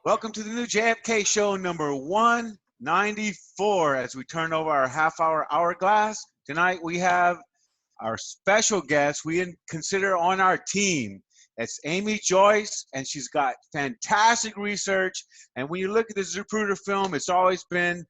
Welcome to the new JFK show number 194. As we turn over our half-hour hourglass, tonight we have our special guest we consider on our team. It's Amy Joyce, and she's got fantastic research. And when you look at the Zapruder film, it's always been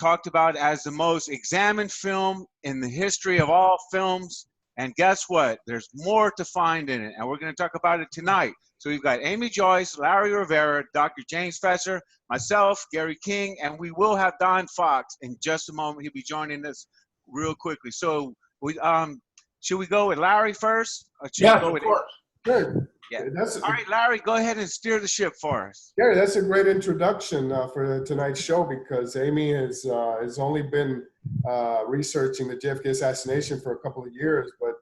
talked about as the most examined film in the history of all films. And guess what? There's more to find in it, and we're going to talk about it tonight. So we've got Amy Joyce, Larry Rivera, Dr. James Fesser, myself, Gary King, and we will have Don Fox in just a moment. He'll be joining us real quickly. So we should we go with Larry first? Or should we go of with course. Good. Yeah. All right, Larry, go ahead and steer the ship for us. Gary, that's a great introduction for tonight's show, because Amy has only been researching the JFK assassination for a couple of years, but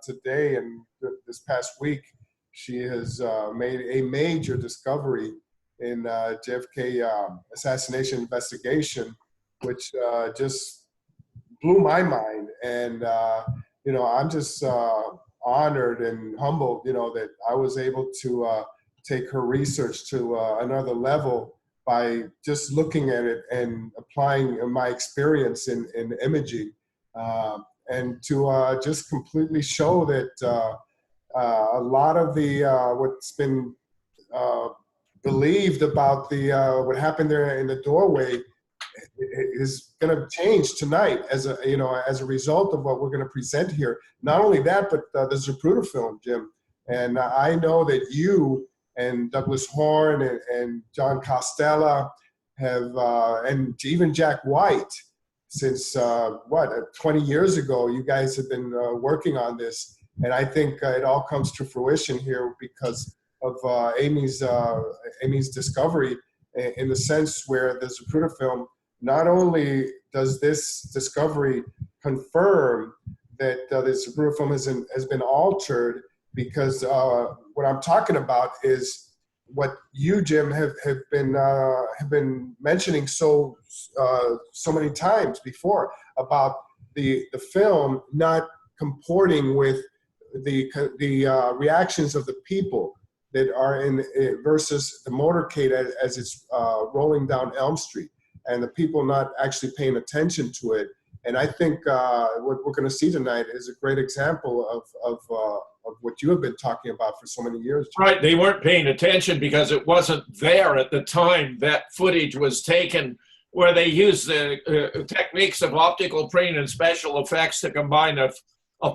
today and this past week, she has made a major discovery in JFK assassination investigation, which just blew my mind. And I'm just honored and humbled, that I was able to take her research to another level by just looking at it and applying my experience in imaging, and to just completely show that a lot of the what's been believed about the what happened there in the doorway is going to change tonight as a result of what we're going to present here. Not only that, but the Zapruder film, Jim. And I know that you and Douglas Horn and John Costella have, and even Jack White, since 20 years ago, you guys have been working on this. And I think it all comes to fruition here because of Amy's discovery, in the sense where the Zapruder film, not only does this discovery confirm that the Zapruder film has been altered, because what I'm talking about is what you, Jim, have been mentioning so many times before, about the film not comporting with the reactions of the people that are in versus the motorcade as it's rolling down Elm Street, and the people not actually paying attention to it. And I think what we're going to see tonight is a great example of what you have been talking about for so many years. Right, they weren't paying attention because it wasn't there at the time that footage was taken, where they used the techniques of optical printing and special effects to combine a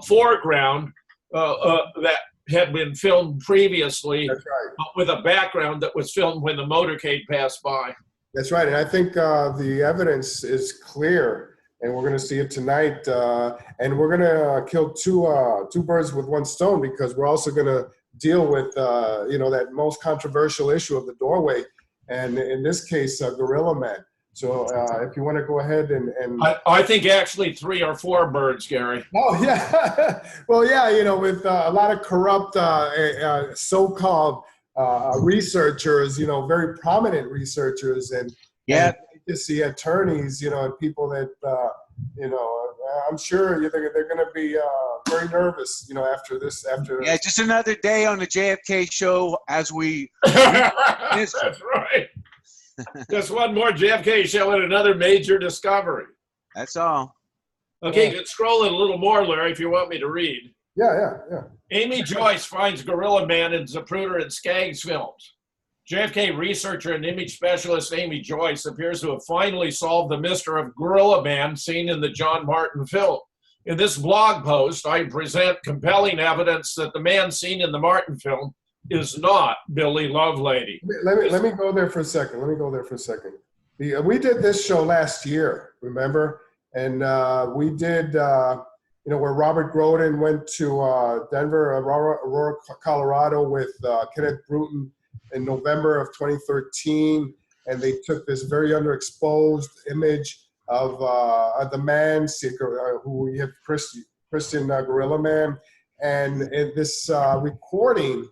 foreground that had been filmed previously, That's right, but with a background that was filmed when the motorcade passed by. That's right. And I think the evidence is clear, and we're going to see it tonight. And we're going to kill two birds with one stone, because we're also going to deal with that most controversial issue of the doorway, and in this case, Gorilla Man. So if you want to go ahead and I think actually 3 or 4 birds, Gary. Oh yeah, well yeah, with a lot of corrupt so-called researchers, very prominent researchers, and agency attorneys, and people that I'm sure they're going to be very nervous, after this. Yeah, just another day on the JFK show as we. That's right. Just one more JFK show and another major discovery. That's all. Okay, you can scroll it a little more, Larry, if you want me to read. Yeah. Amy Joyce finds Gorilla Man in Zapruder and Skaggs films. JFK researcher and image specialist Amy Joyce appears to have finally solved the mystery of Gorilla Man seen in the John Martin film. In this blog post, I present compelling evidence that the man seen in the Martin film is not Billy Lovelady. Let me go there for a second. We did this show last year, remember? And we did, where Robert Groden went to Denver, Aurora, Colorado with Kenneth Bruton in November of 2013. And they took this very underexposed image of the man, who we have Christian Gorilla Man. And in this recording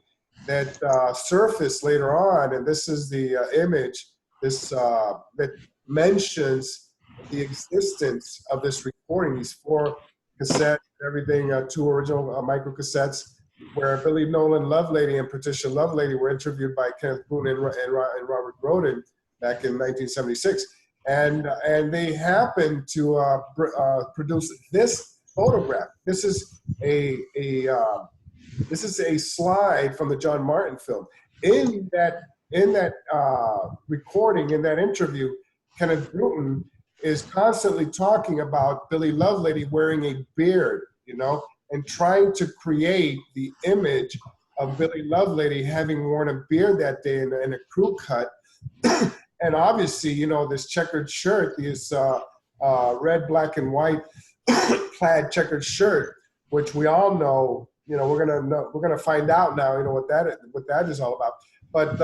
that surfaced later on, and this is the image that mentions the existence of this recording, these 4 cassettes, everything, 2 original micro cassettes, where Billy Nolan Lovelady and Patricia Lovelady were interviewed by Kenneth Bruton and Robert Groden back in 1976. And they happened to produce this photograph. This is a slide from the John Martin film. In that recording, in that interview, Kenneth Bruton is constantly talking about Billy Lovelady wearing a beard, and trying to create the image of Billy Lovelady having worn a beard that day in a crew cut. And obviously, this checkered shirt, this red, black, and white plaid checkered shirt, which we all know, we're gonna find out now, what that is all about. But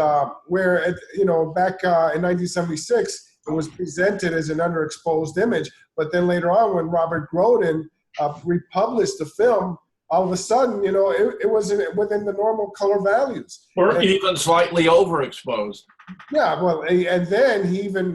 back in 1976, it was presented as an underexposed image. But then later on, when Robert Groden republished the film, all of a sudden, it wasn't within the normal color values. Or even slightly overexposed. Yeah, well, and then he even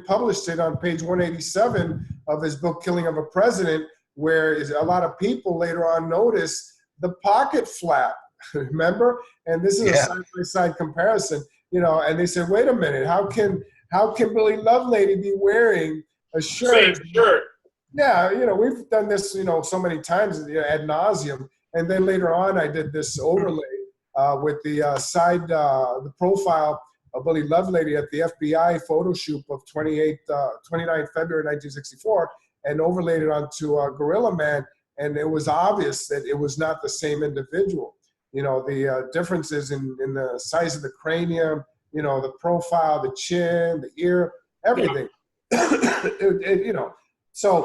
published it on page 187 of his book, Killing of a President, where a lot of people later on noticed the pocket flap, remember? And this is a side-by-side comparison, and they said, wait a minute, how can Billy Lovelady be wearing a shirt? Same shirt. Yeah, we've done this, so many times ad nauseum. And then later on, I did this overlay with the the profile of Billy Lovelady at the FBI photo shoot of 29 February 1964, and overlaid it onto Gorilla Man. And it was obvious that it was not the same individual. The differences in the size of the cranium, the profile, the chin, the ear, everything. So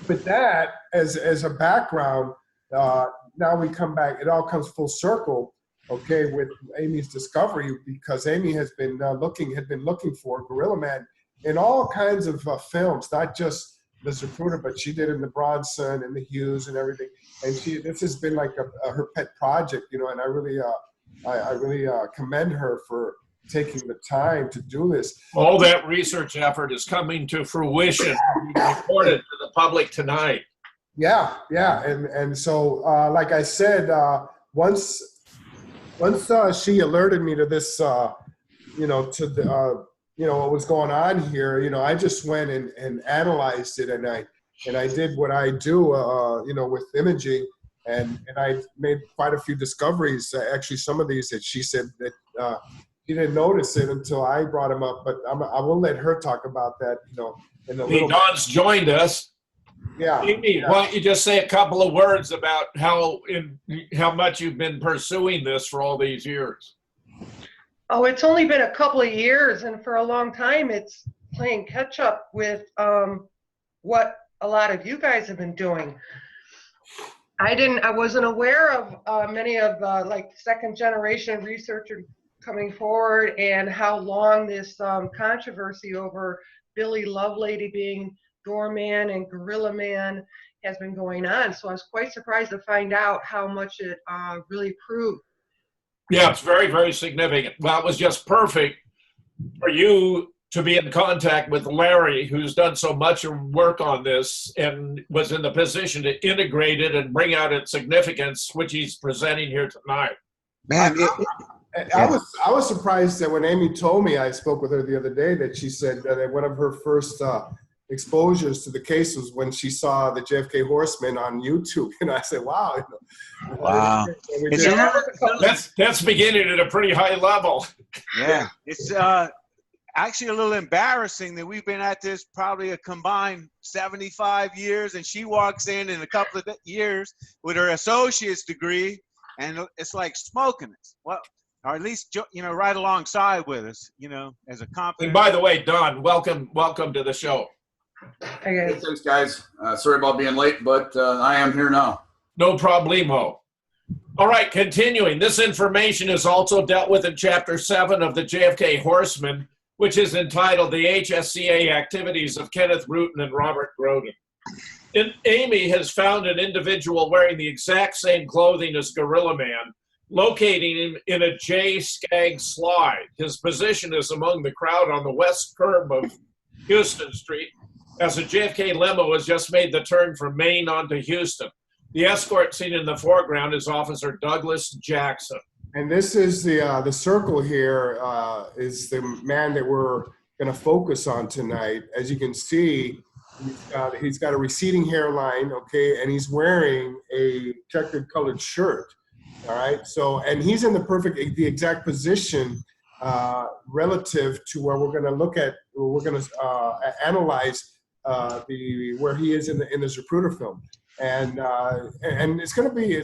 with that as a background, now we come back. It all comes full circle, okay, with Amy's discovery, because Amy had been looking for Gorilla Man in all kinds of films, not just the Zapruder, but she did in the Bronson and the Hughes and everything. And this has been like her pet project, and I really commend her for taking the time to do this. All that research effort is coming to fruition, reported to the public tonight. Yeah, and so like I said, once she alerted me to this, to the what was going on here, I just went and analyzed it, and I did what I do, with imaging, and I made quite a few discoveries. Actually, some of these that she said that she didn't notice it until I brought them up, but I will let her talk about that, in a little bit. Don's joined us. Yeah. Amy, why don't you just say a couple of words about how much you've been pursuing this for all these years? Oh, it's only been a couple of years, and for a long time, it's playing catch up with what a lot of you guys have been doing. I wasn't aware of many of like second generation researchers coming forward, and how long this controversy over Billy Lovelady being Doorman and Gorilla Man has been going on. So I was quite surprised to find out how much it really proved. Yeah, it's very, very significant. Well, it was just perfect for you to be in contact with Larry, who's done so much work on this and was in the position to integrate it and bring out its significance, which he's presenting here tonight. Man, I was surprised that when Amy told me, I spoke with her the other day, that she said that one of her first exposures to the case was when she saw the JFK Horseman on YouTube, and I said, "Wow!" Wow. That's beginning at a pretty high level. Yeah, it's actually a little embarrassing that we've been at this probably a combined 75 years, and she walks in a couple of years with her associate's degree, and it's like smoking us. Well, or at least right alongside with us, as a competent. And by the way, Don, welcome to the show. Okay. Thanks, guys. Sorry about being late, but I am here now. No problemo. All right, continuing. This information is also dealt with in Chapter 7 of the JFK Horseman, which is entitled The HSCA Activities of Kenneth Bruton and Robert Groden. Amy has found an individual wearing the exact same clothing as Gorilla Man, locating him in a J Skaggs slide. His position is among the crowd on the west curb of Houston Street, as a JFK limo has just made the turn from Maine onto Houston. The escort seen in the foreground is Officer Douglas Jackson. And this is the circle here is the man that we're going to focus on tonight. As you can see, he's got a receding hairline, okay, and he's wearing a checkered colored shirt. All right, so, and he's in the exact position relative to where we're going to look at, we're going to analyze where he is in the Zapruder film, and it's going to be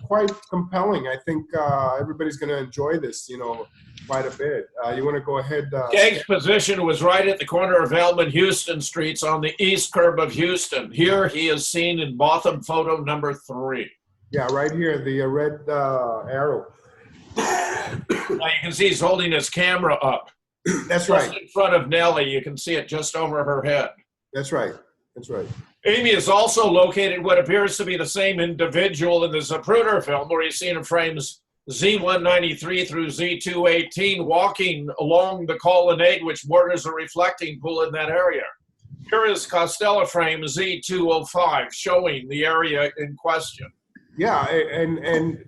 quite compelling. I think everybody's going to enjoy this, quite a bit. You want to go ahead? Skaggs' position was right at the corner of Elm and Houston Streets on the east curb of Houston. Here he is seen in Botham photo number 3. Yeah, right here, the red arrow. Now you can see he's holding his camera up. That's just right. in front of Nellie. You can see it just over her head. That's right. That's right. Amy has also located what appears to be the same individual in the Zapruder film, where he's seen in frames Z193 through Z218 walking along the colonnade which borders a reflecting pool in that area. Here is Costello frame Z205 showing the area in question. Yeah, and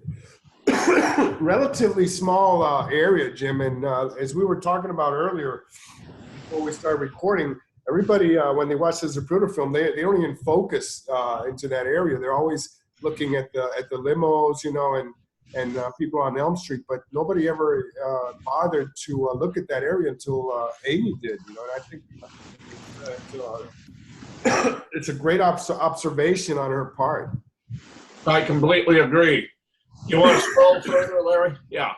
relatively small area, Jim. And as we were talking about earlier, before we started recording, everybody, when they watch the Zapruder film, they don't even focus into that area. They're always looking at the limos, and people on Elm Street, but nobody ever bothered to look at that area until Amy did. And I think it's a great observation on her part. I completely agree. You want to scroll further, Larry? Yeah.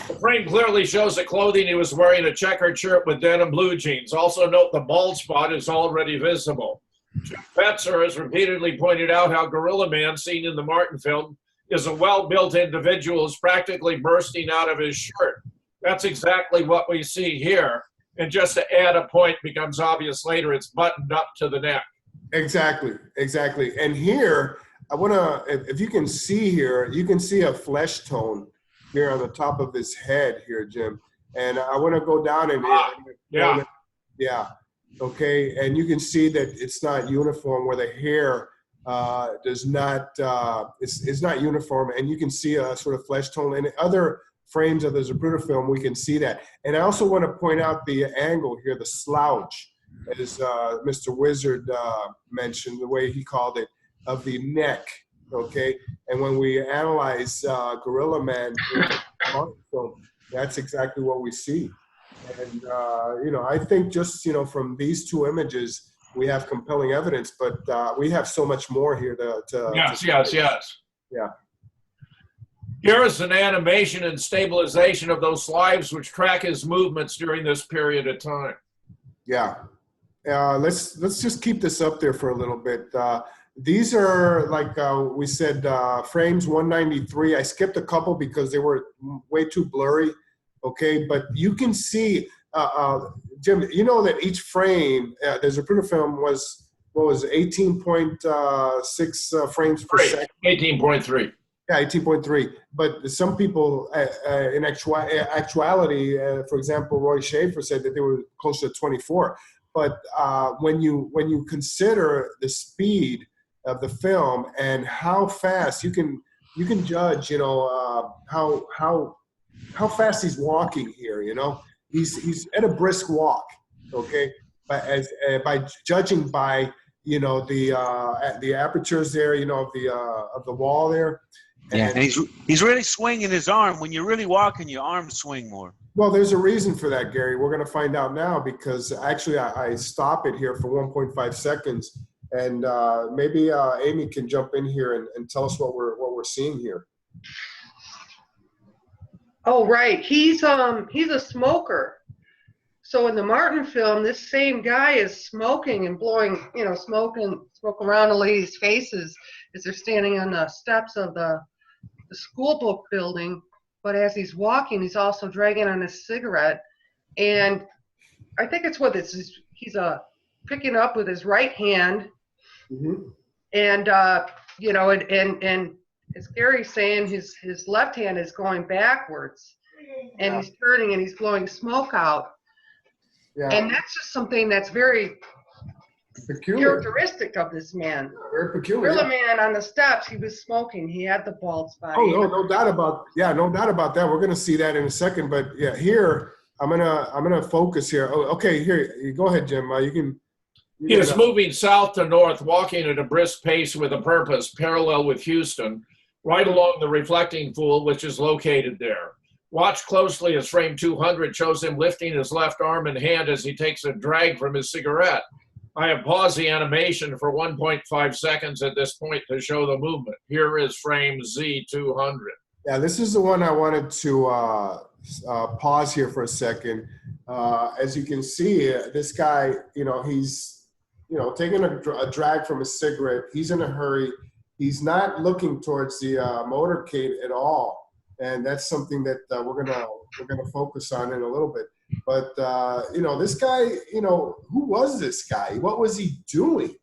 The frame clearly shows the clothing he was wearing, a checkered shirt with denim blue jeans. Also note the bald spot is already visible. Jim Fetzer has repeatedly pointed out how Gorilla Man, seen in the Martin film, is a well-built individual who's practically bursting out of his shirt. That's exactly what we see here. And just to add a point, becomes obvious later, it's buttoned up to the neck. Exactly. And here, I want to, if you can see here, you can see a flesh tone here on the top of his head here, Jim. And I want to go down and yeah. Okay. And you can see that it's not uniform, where the hair does not, it's not uniform. And you can see a sort of flesh tone. And in other frames of the Zapruder film, we can see that. And I also want to point out the angle here, the slouch, as Mr. Wizard mentioned, the way he called it, of the neck. Okay, and when we analyze Gorilla Man, so that's exactly what we see. And I think just from these two images, we have compelling evidence, but we have so much more here Yes. Yeah. Here is an animation and stabilization of those slides which track his movements during this period of time. Yeah. Let's just keep this up there for a little bit. These are, like we said, frames 193. I skipped a couple because they were way too blurry, okay? But you can see, Jim, that each frame, the Zapruder film was, 18.6 frames per second? 18.3. Yeah, 18.3. But some people, in actuality, for example, Roy Schaefer said that they were close to 24. But when you consider the speed of the film and how fast you can judge, how fast he's walking here. He's at a brisk walk, okay. But by judging by the apertures there, of the wall there. And he's really swinging his arm. When you're really walking, your arms swing more. Well, there's a reason for that, Gary. We're going to find out now, because actually I stop it here for 1.5 seconds. And maybe Amy can jump in here and tell us what we're seeing here. Oh, right. He's a smoker. So in the Martin film, this same guy is smoking and blowing, smoke around the ladies' faces as they're standing on the steps of the school book building. But as he's walking, he's also dragging on a cigarette. And I think it's he's picking up with his right hand. Mm-hmm. And, and as Gary's saying, his left hand is going backwards. And he's turning and he's blowing smoke out. Yeah. And that's just something that's very Peculiar. characteristic of this man. Very peculiar. Gorilla Man on the steps, he was smoking. He had the bald spot. Oh, no doubt about that. We're gonna see that in a second. But yeah, here I'm gonna focus here. Oh, okay, here you go ahead, Jim. You can. He is moving south to north, walking at a brisk pace with a purpose, parallel with Houston, right along the reflecting pool, which is located there. Watch closely as frame 200 shows him lifting his left arm and hand as he takes a drag from his cigarette. I have paused the animation for 1.5 seconds at this point to show the movement. Here is frame Z200. Yeah, this is the one I wanted to pause here for a second. As you can see, this guy, he's, taking a drag from a cigarette. He's in a hurry. He's not looking towards the motorcade at all, and that's something that we're gonna focus on in a little bit. But this guy, who was this guy? What was he doing?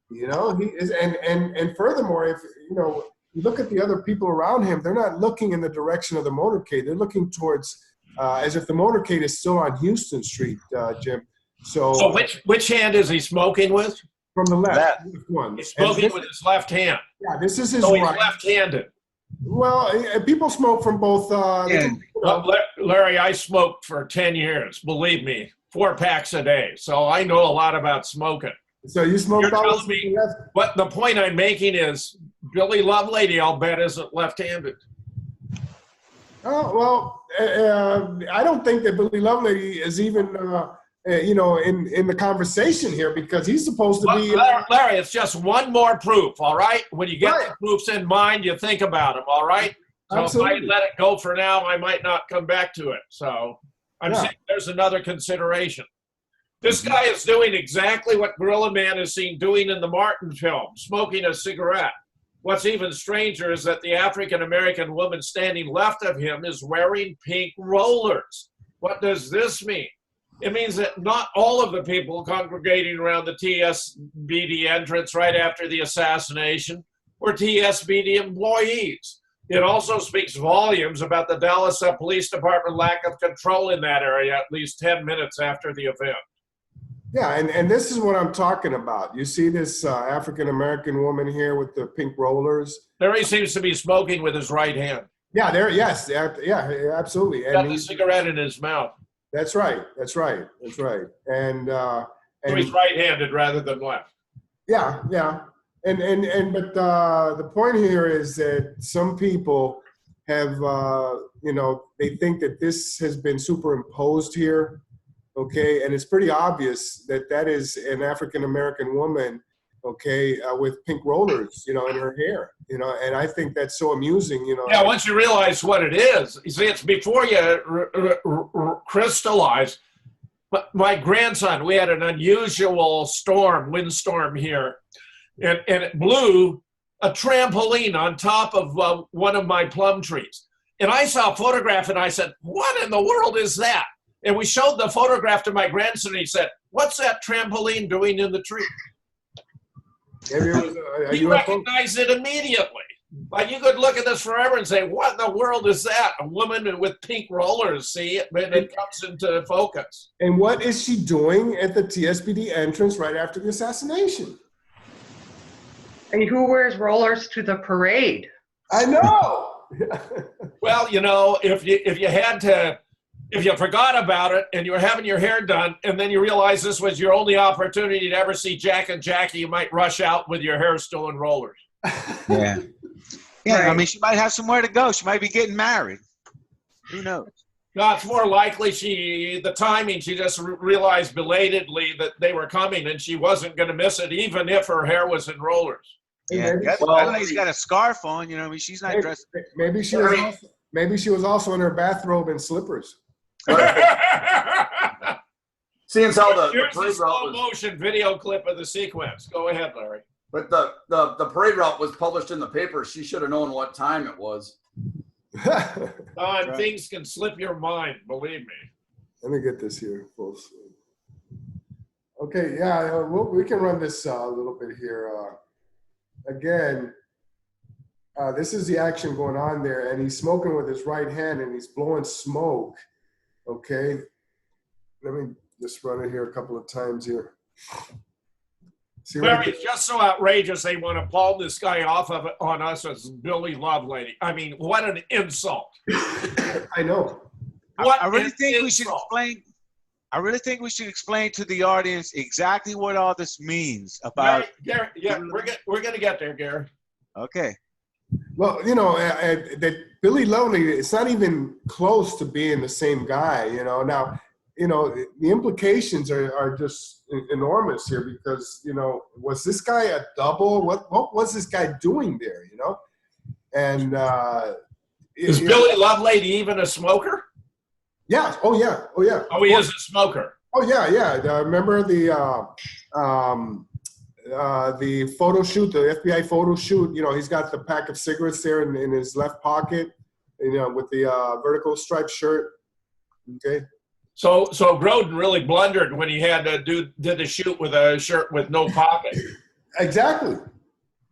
He is, and furthermore, if you look at the other people around him, they're not looking in the direction of the motorcade. They're looking towards as if the motorcade is still on Houston Street, Jim. So which hand is he smoking with? From the left. He's smoking with his left hand. Yeah, this is his so right. He's left-handed. Well, people smoke from both. Larry, I smoked for 10 years. Believe me, 4 packs a day. So I know a lot about smoking. So you smoked. You're telling me, but the point I'm making is Billy Lovelady, I'll bet, isn't left-handed. Oh well, I don't think that Billy Lovelady is even. In the conversation here, because he's supposed to be. Larry, it's just one more proof, all right? When you get the proofs in mind, you think about them, all right? So Absolutely. if I let it go for now, I might not come back to it. So I'm saying there's another consideration. This guy is doing exactly what Gorilla Man is seen doing in the Martin film, smoking a cigarette. What's even stranger is that the African-American woman standing left of him is wearing pink rollers. What does this mean? It means that not all of the people congregating around the TSBD entrance right after the assassination were TSBD employees. It also speaks volumes about the Dallas Police Department lack of control in that area at least 10 minutes after the event. Yeah, and this is what I'm talking about. You see this African-American woman here with the pink rollers? There he seems to be smoking with his right hand. Yeah, yeah, absolutely. He's got the cigarette in his mouth. That's right. And so he's right-handed rather than left. Yeah. But the point here is that some people have, they think that this has been superimposed here, okay? And it's pretty obvious that is an African-American woman, okay, with pink rollers, in her hair, and I think that's so amusing, Yeah, once you realize what it is, you see, it's before you crystallize. But my grandson, we had an unusual windstorm here, and it blew a trampoline on top of one of my plum trees. And I saw a photograph, and I said, what in the world is that? And we showed the photograph to my grandson, and he said, what's that trampoline doing in the tree? He recognized it immediately. Like, you could look at this forever and say, what in the world is that? A woman with pink rollers, see it, but it comes into focus. And what is she doing at the TSBD entrance right after the assassination? And who wears rollers to the parade? I know. Well, if you forgot about it and you were having your hair done and then you realized this was your only opportunity to ever see Jack and Jackie, you might rush out with your hair still in rollers. Yeah. Yeah, right. I mean, she might have somewhere to go. She might be getting married. Who knows? No, it's more likely the timing, she just realized belatedly that they were coming and she wasn't going to miss it, even if her hair was in rollers. Yeah, that lady's got a scarf on, I mean, she's not dressed. Maybe she was also in her bathrobe and slippers. Seeing as how Here's the slow motion video clip of the sequence. Go ahead, Larry. But the parade route was published in the paper. She should have known what time it was. Right. Things can slip your mind, believe me. Let me get this here, folks. Okay, yeah, we can run this a little bit here. Again, this is the action going on there, and he's smoking with his right hand, and he's blowing smoke. Okay, let me just run it here a couple of times here. See what Larry, he it's just so outrageous they want to palm this guy off of on us as Billy Lovelady. I mean, what an insult. I know. What I really an think we should insult. explain. I really think we should explain to the audience exactly what all this means about. Gary, yeah, we're gonna get there, Gary. Okay. Well, you know, that Billy Lovely, it's not even close to being the same guy, you know. Now, you know, the implications are just enormous here because, you know, was this guy a double? What was this guy doing there, you know? And Is Billy Lovelady even a smoker? yeah, oh yeah, oh yeah. Oh, he is a smoker. Oh yeah, yeah. Remember the photo shoot, the FBI photo shoot? You know, he's got the pack of cigarettes there in his left pocket, you know, with the vertical striped shirt. Okay. So Groden really blundered when he had to did the shoot with a shirt with no pocket. Exactly.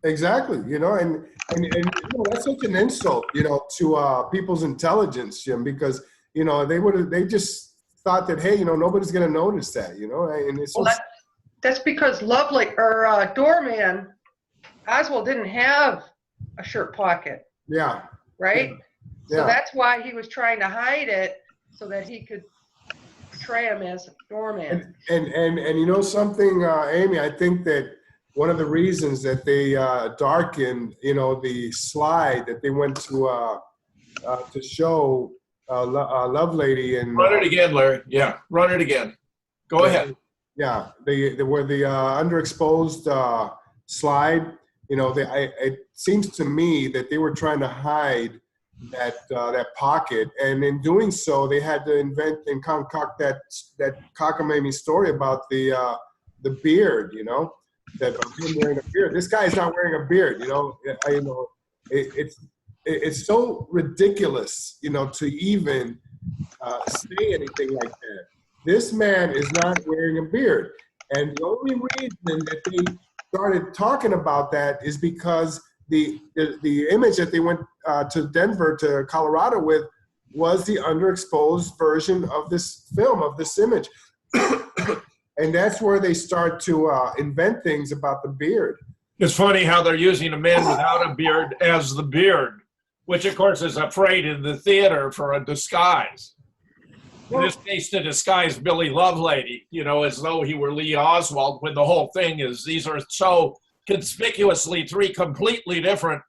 You know, and you know, that's such an insult, you know, to people's intelligence, Jim, because you know they just thought that, hey, you know, nobody's gonna notice that, you know, and it's Well, that's because Doorman Oswald didn't have a shirt pocket, yeah, right? yeah. So that's why he was trying to hide it so that he could portray him as Doorman. And you know something, Amy, I think that one of the reasons that they darkened, you know, the slide that they went to show Lovelady and Run it again, Larry. Yeah, run it again. Go ahead. Yeah, they were the underexposed slide. You know, it seems to me that they were trying to hide that pocket, and in doing so, they had to invent and concoct that cockamamie story about the beard. You know, that him wearing a beard. This guy is not wearing a beard. You know, it's so ridiculous. You know, to even say anything like that. This man is not wearing a beard. And the only reason that they started talking about that is because the image that they went to Denver, to Colorado with, was the underexposed version of this film, of this image. And that's where they start to invent things about the beard. It's funny how they're using a man without a beard as the beard, which of course is afraid in the theater for a disguise. In this case, to disguise Billy Lovelady, you know, as though he were Lee Oswald, when the whole thing is these are so conspicuously three completely different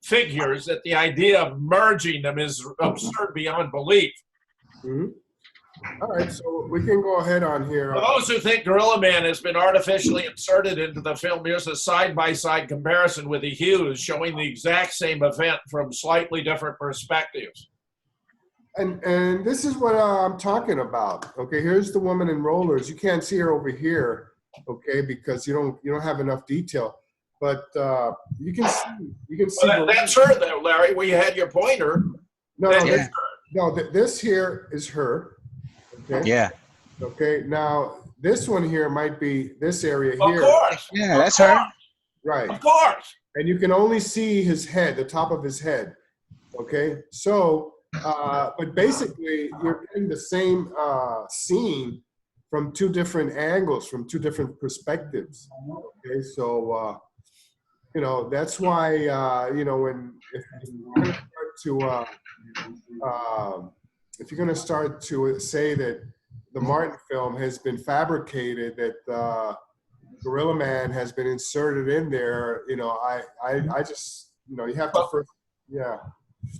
figures that the idea of merging them is absurd beyond belief. Mm-hmm. All right, so we can go ahead on here. For those who think Gorilla Man has been artificially inserted into the film, here's a side-by-side comparison with the hues showing the exact same event from slightly different perspectives. And this is what I'm talking about. Okay, here's the woman in rollers. You can't see her over here, okay, because you don't have enough detail. But you can see. Well, that's her, though, Larry. Where you had your pointer. This here is her. Okay. Yeah. Okay. Now this one here might be this area here. Of course. Yeah, that's her. Right. Of course. And you can only see his head, the top of his head. Okay. So. But basically, you're getting the same scene from two different angles, from two different perspectives. Okay, so you know that's why you know if you're going to start to say that the Martin film has been fabricated, that Gorilla Man has been inserted in there, you know, I just, you know, you have to first, yeah.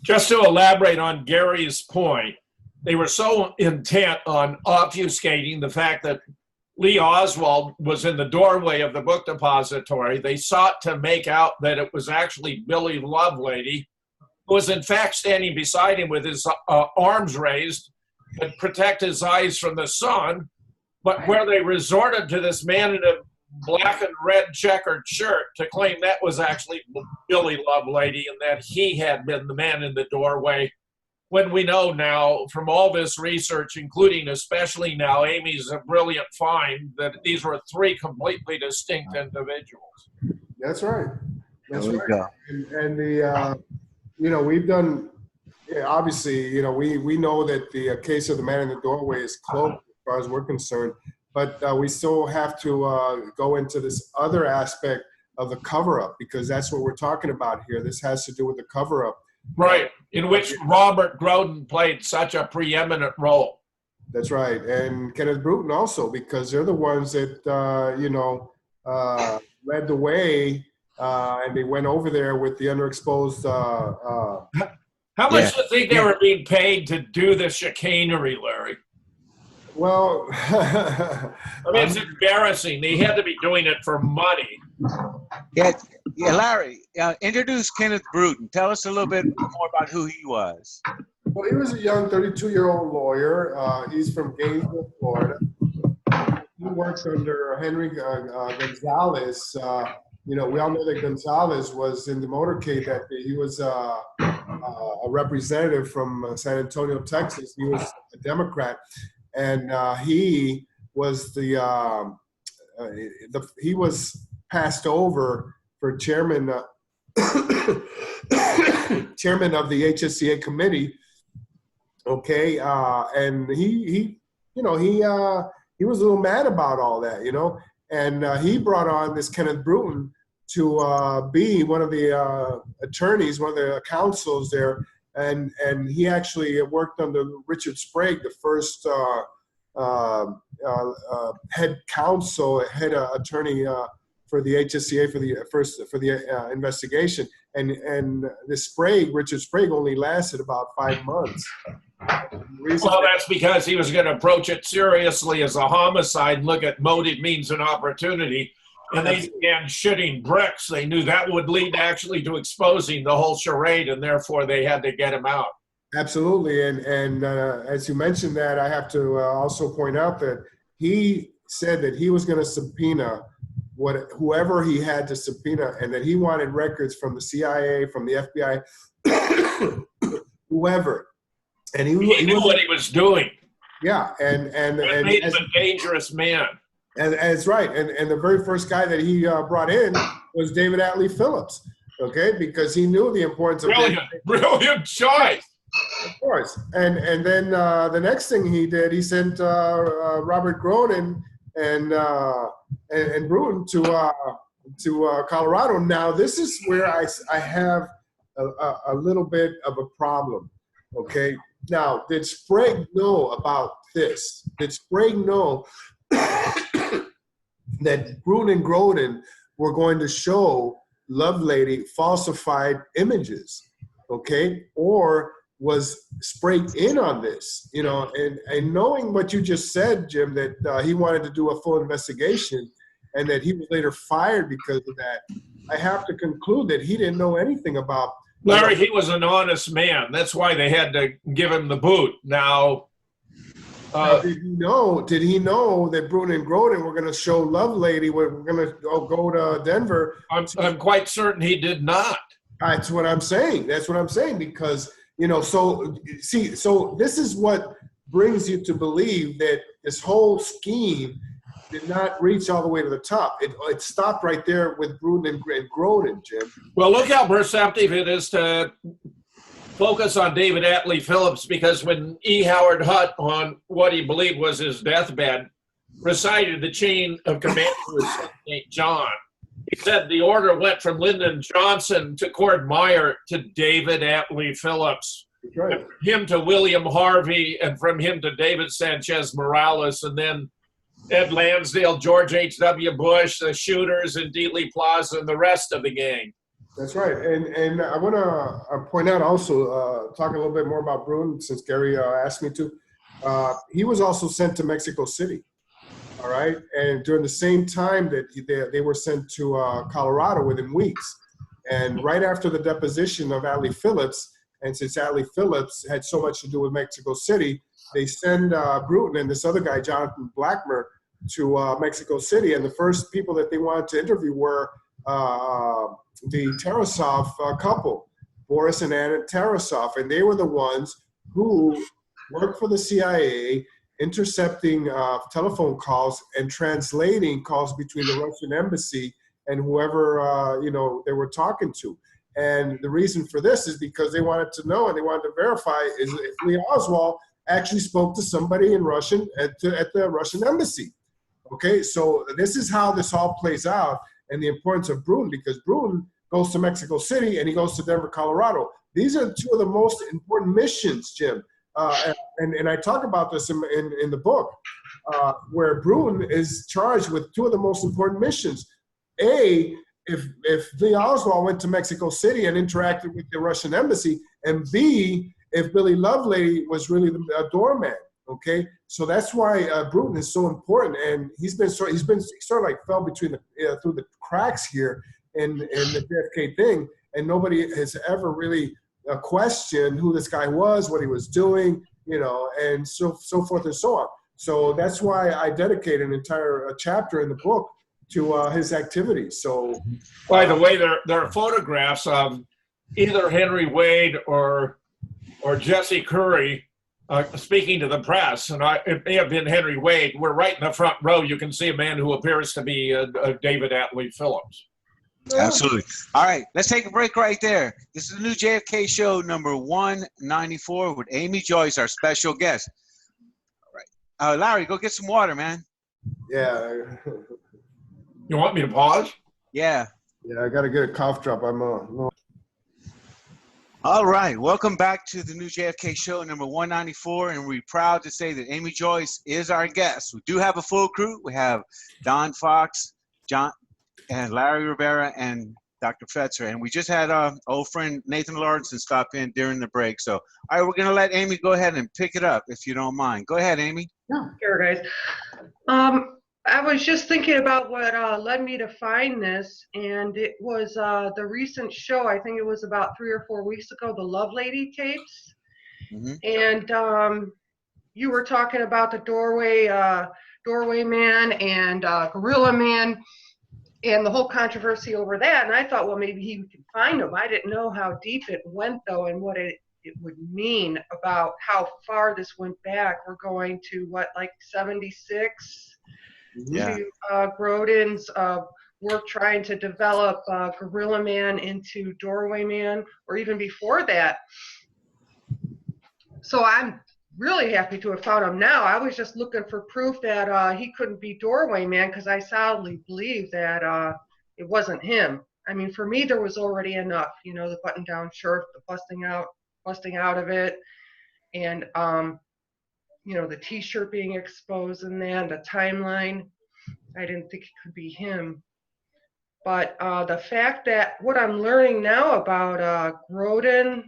Just to elaborate on Gary's point, they were so intent on obfuscating the fact that Lee Oswald was in the doorway of the book depository. They sought to make out that it was actually Billy Lovelady, who was in fact standing beside him with his arms raised to protect his eyes from the sun. But where they resorted to this man in a black and red checkered shirt to claim that was actually Billy Lovelady and that he had been the man in the doorway, when we know now from all this research, including especially now Amy's a brilliant find, that these were three completely distinct individuals. That's right. That's There we right. go. And the you know, we've done, obviously, you know, we know that the case of the man in the doorway is closed as far as we're concerned. but we still have to go into this other aspect of the cover-up, because that's what we're talking about here. This has to do with the cover-up. Right, in which Robert Groden played such a preeminent role. That's right, and Kenneth Bruton also, because they're the ones that led the way, and they went over there with the underexposed. How much do you think they were being paid to do this chicanery, Larry? Well, I mean, it's embarrassing. They had to be doing it for money. Yeah, Larry, introduce Kenneth Bruton. Tell us a little bit more about who he was. Well, he was a young 32-year-old lawyer. He's from Gainesville, Florida. He works under Henry Gonzalez. We all know that Gonzalez was in the motorcade, that he was a representative from San Antonio, Texas. He was a Democrat, and he was he was passed over for chairman chairman of the HSCA committee. Okay, and he was a little mad about all that, and he brought on this Kenneth Bruton to be one of the attorneys, one of the counsels there, and he actually worked under Richard Sprague, the first head counsel, head attorney for the HSCA for the investigation, and Richard Sprague only lasted about 5 months. Well, that's because he was going to approach it seriously as a homicide and look at motive, means, and opportunity. And they began shitting bricks. They knew that would lead actually to exposing the whole charade, and therefore they had to get him out. Absolutely. And as you mentioned that, I have to also point out that he said that he was going to subpoena whoever he had to subpoena, and that he wanted records from the CIA, from the FBI, whoever. And he knew what he was doing. Yeah, and that made him a dangerous man. And that's right. And the very first guy that he brought in was David Atlee Phillips. Okay, because he knew the importance of brilliant choice. Of course. And then the next thing he did, he sent Robert Groden and Bruton to Colorado. Now this is where I have a little bit of a problem. Okay. Now, did Sprague know about this? Did Sprague know that Bruton and Groden were going to show Lovelady falsified images? Okay. Or was Sprague in on this? And knowing what you just said, Jim, that he wanted to do a full investigation and that he was later fired because of that, I have to conclude that he didn't know anything about. Larry, he was an honest man. That's why they had to give him the boot. Now, did he know that Bruton and Groden were going to show Lovelady? We're going to go to Denver. I'm quite certain he did not. That's what I'm saying. Because, so this is what brings you to believe that this whole scheme did not reach all the way to the top. It stopped right there with Bruton and Groden, Jim. Well, look how perceptive it is to focus on David Atlee Phillips, because when E. Howard Hutt, on what he believed was his deathbed, recited the chain of command to St. John, he said the order went from Lyndon Johnson to Cord Meyer to David Atlee Phillips, right, and from him to William Harvey, and from him to David Sanchez Morales, and then Ed Lansdale, George H.W. Bush, the shooters in Dealey Plaza, and the rest of the gang. That's right. And I want to point out also, talk a little bit more about Bruton, since Gary asked me to. He was also sent to Mexico City, all right? And during the same time that they were sent to Colorado within weeks. And right after the deposition of Atlee Phillips, and since Atlee Phillips had so much to do with Mexico City, they send Bruton and this other guy, Jonathan Blackmer, to Mexico City. And the first people that they wanted to interview were the Tarasov couple, Boris and Anna Tarasov. And they were the ones who worked for the CIA, intercepting telephone calls and translating calls between the Russian embassy and whoever they were talking to. And the reason for this is because they wanted to know, and they wanted to verify, is if Lee Oswald actually spoke to somebody in Russian at the Russian embassy. Okay, so this is how this all plays out, and the importance of Bruton, because Bruton goes to Mexico City and he goes to Denver, Colorado. These are two of the most important missions, Jim. And I talk about this in the book, where Bruton is charged with two of the most important missions. A, if Lee Oswald went to Mexico City and interacted with the Russian embassy, and B, if Billy Lovelady was really a doorman. Okay, so that's why Bruton is so important, and he's been sort of like fell between through the cracks here in the JFK thing, and nobody has ever really questioned who this guy was, what he was doing, and so forth and so on. So that's why I dedicate an entire chapter in the book to his activities. So, by the way, there are photographs of either Henry Wade or Jesse Curry speaking to the press, and it may have been Henry Wade. We're right in the front row. You can see a man who appears to be David Atlee Phillips. Absolutely. All right, let's take a break right there. This is the new JFK show number 194 with Amy Joyce, our special guest. All right, Larry, go get some water, man. Yeah. You want me to pause? Yeah. Yeah, I got to get a cough drop. No. All right, welcome back to the new JFK show number 194, and we're proud to say that Amy Joyce is our guest. We do have a full crew. We have Don Fox, John, and Larry Rivera, and Dr. Fetzer, and we just had our old friend Nathan Lawrence stop in during the break. So, all right, we're going to let Amy go ahead and pick it up, if you don't mind. Go ahead, Amy. No, sure, guys. I was just thinking about what led me to find this, and it was the recent show. I think it was about 3 or 4 weeks ago, the Lovelady tapes. Mm-hmm. And you were talking about the doorway man and gorilla man and the whole controversy over that. And I thought, well, maybe he could find them. I didn't know how deep it went, though, and what it would mean about how far this went back. We're going to, what, like 76? Yeah. To Groden's work trying to develop Gorilla Man into Doorway Man, or even before that. So I'm really happy to have found him now. I was just looking for proof that he couldn't be Doorway Man, because I solidly believe that it wasn't him. I mean, for me, there was already enough, the button-down shirt, the busting out of it, and the T-shirt being exposed in there, the timeline. I didn't think it could be him. But the fact that what I'm learning now about Groden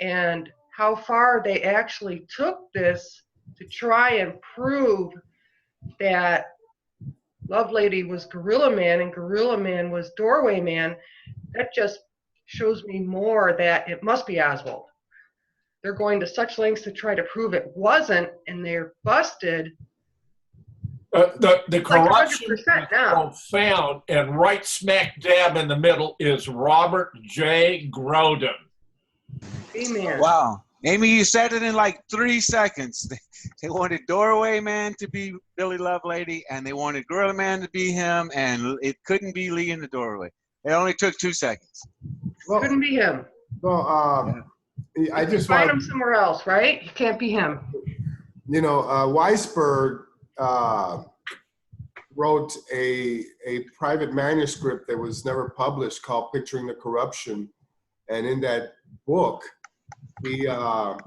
and how far they actually took this to try and prove that Lovelady was Gorilla Man and Gorilla Man was Doorway Man, that just shows me more that it must be Oswald. They're going to such lengths to try to prove it wasn't, and they're busted. The corruption like 100% now. Found, and right smack dab in the middle is Robert J. Groden. Amen. Wow. Amy, you said it in like 3 seconds. They wanted Doorway Man to be Billy Lovelady, and they wanted Gorilla Man to be him, and it couldn't be Lee in the doorway. It only took 2 seconds. Well, couldn't be him. Well, I just find him somewhere else, right? It can't be him. Weisberg wrote a private manuscript that was never published called Picturing the Corruption. And in that book, he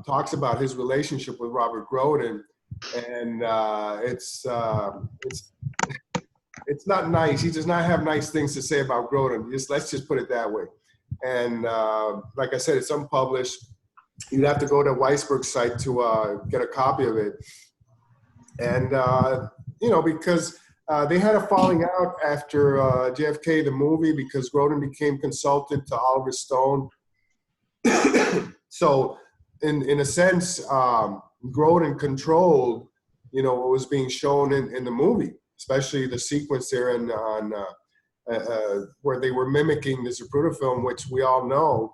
talks about his relationship with Robert Groden. And it's not nice. He does not have nice things to say about Groden. Let's just put it that way. And like I said, it's unpublished. You'd have to go to Weisberg's site to get a copy of it. And, because they had a falling out after JFK, the movie, because Groden became consultant to Oliver Stone. So in a sense, Groden controlled, what was being shown in the movie, especially the sequence there on where they were mimicking the Zapruder film, which we all know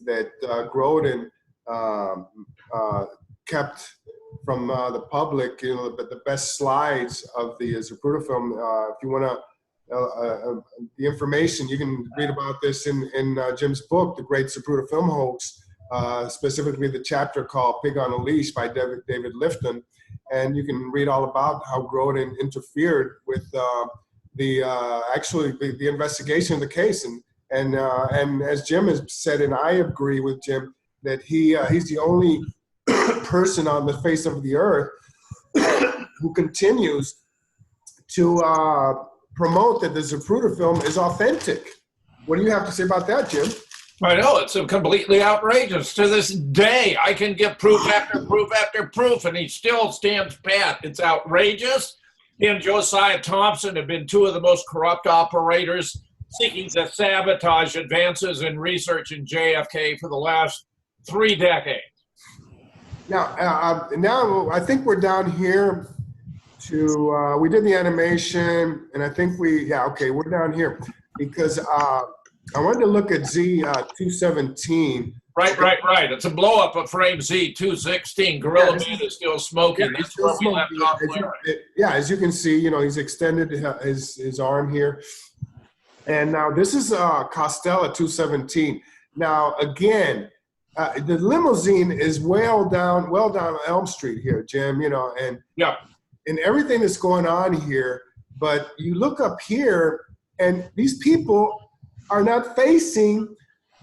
that Groden kept from the public, the best slides of the Zapruder film. If you want to, the information, you can read about this in Jim's book, The Great Zapruder Film Hoax, specifically the chapter called Pig on a Leash by David Lifton. And you can read all about how Groden interfered with the investigation of the case. And as Jim has said, and I agree with Jim, that he's the only person on the face of the earth who continues to promote that the Zapruder film is authentic. What do you have to say about that, Jim? I know, it's completely outrageous. To this day, I can give proof after proof after proof, and he still stands pat. It's outrageous. He and Josiah Thompson have been two of the most corrupt operators seeking to sabotage advances in research in JFK for the last 3 decades. Now, now I think we're down here to, we did the animation, and I think we're down here because I wanted to look at Z217. Right. It's a blow up of frame Z216. Gorilla Man is still smoking. Yeah, That's where we left off. As you can see, he's extended his arm here. And now this is Costella 217. Now, again, the limousine is well down Elm Street here, Jim, and everything that's going on here. But you look up here, and these people are not facing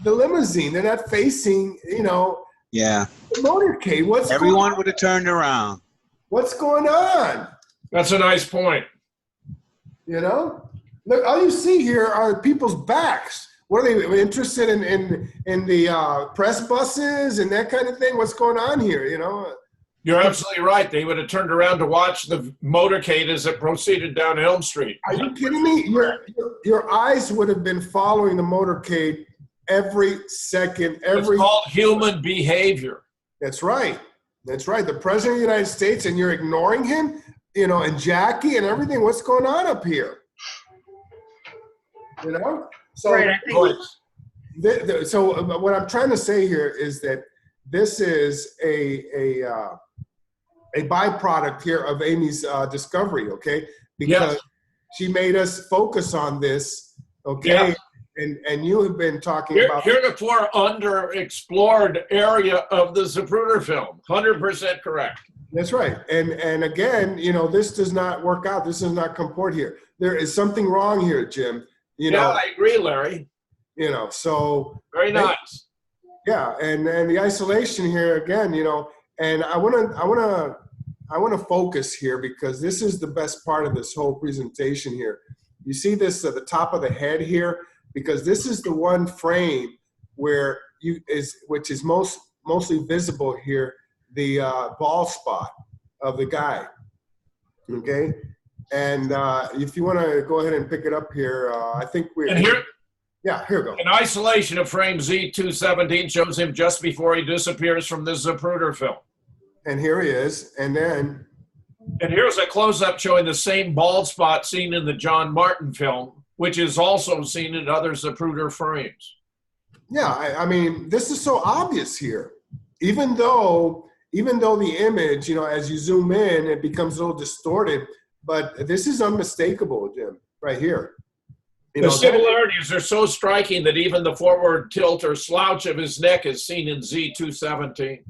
the limousine. They're not facing, the motorcade. Everyone would have turned around. What's going on? That's a nice point. Look, all you see here are people's backs. What are they interested in the press buses and that kind of thing? What's going on here? You're absolutely right. They would have turned around to watch the motorcade as it proceeded down Elm Street. Are you kidding me? Your eyes would have been following the motorcade every second. It's called human behavior. That's right. That's right. The President of the United States, and you're ignoring him, and Jackie and everything. What's going on up here? So, right, I think so what I'm trying to say here is that this is a byproduct here of Amy's discovery, okay? Because she made us focus on this, okay? Yeah. And you have been talking about heretofore underexplored area of the Zapruder film. 100% correct. That's right. And again, this does not work out. This does not comport here. There is something wrong here, Jim. I agree, Larry. So very nice. Yeah, and the isolation here again, and I want to focus here because this is the best part of this whole presentation here. You see this at the top of the head here, because this is the one frame where which is mostly visible here, the bald spot of the guy. Okay. And if you want to go ahead and pick it up here, I think we're here. Yeah, here we go. An isolation of frame Z217 shows him just before he disappears from the Zapruder film. And here he is. And here's a close-up showing the same bald spot seen in the John Martin film, which is also seen in other Zapruder frames. Yeah, I mean, this is so obvious here. Even though the image, as you zoom in, it becomes a little distorted. But this is unmistakable, Jim, right here. The similarities are so striking that even the forward tilt or slouch of his neck is seen in Z217.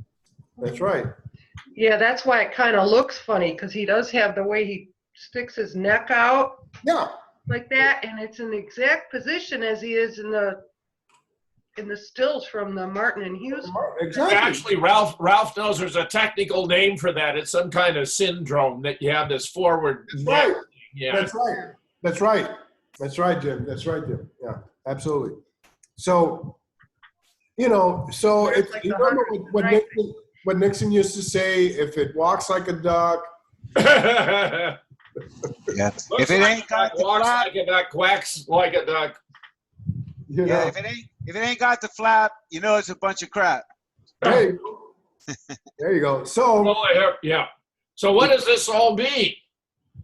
That's right. Yeah, that's why it kind of looks funny, because he does have the way he sticks his neck out. Yeah. Like that, and it's in the exact position as he is in the stills from the Martin and Hughes. Exactly. Actually, Ralph knows there's a technical name for that. It's some kind of syndrome that you have this forward. That's right. Yeah. That's right. That's right. That's right, Jim. That's right, Jim. Yeah, absolutely. So, so if you remember what Nixon used to say, if it walks like a duck. Yeah. If it ain't got the walks flap, like a duck, quacks like a duck. Yeah, if it ain't got the flap, it's a bunch of crap. There you go. There you go. So So what does this all mean?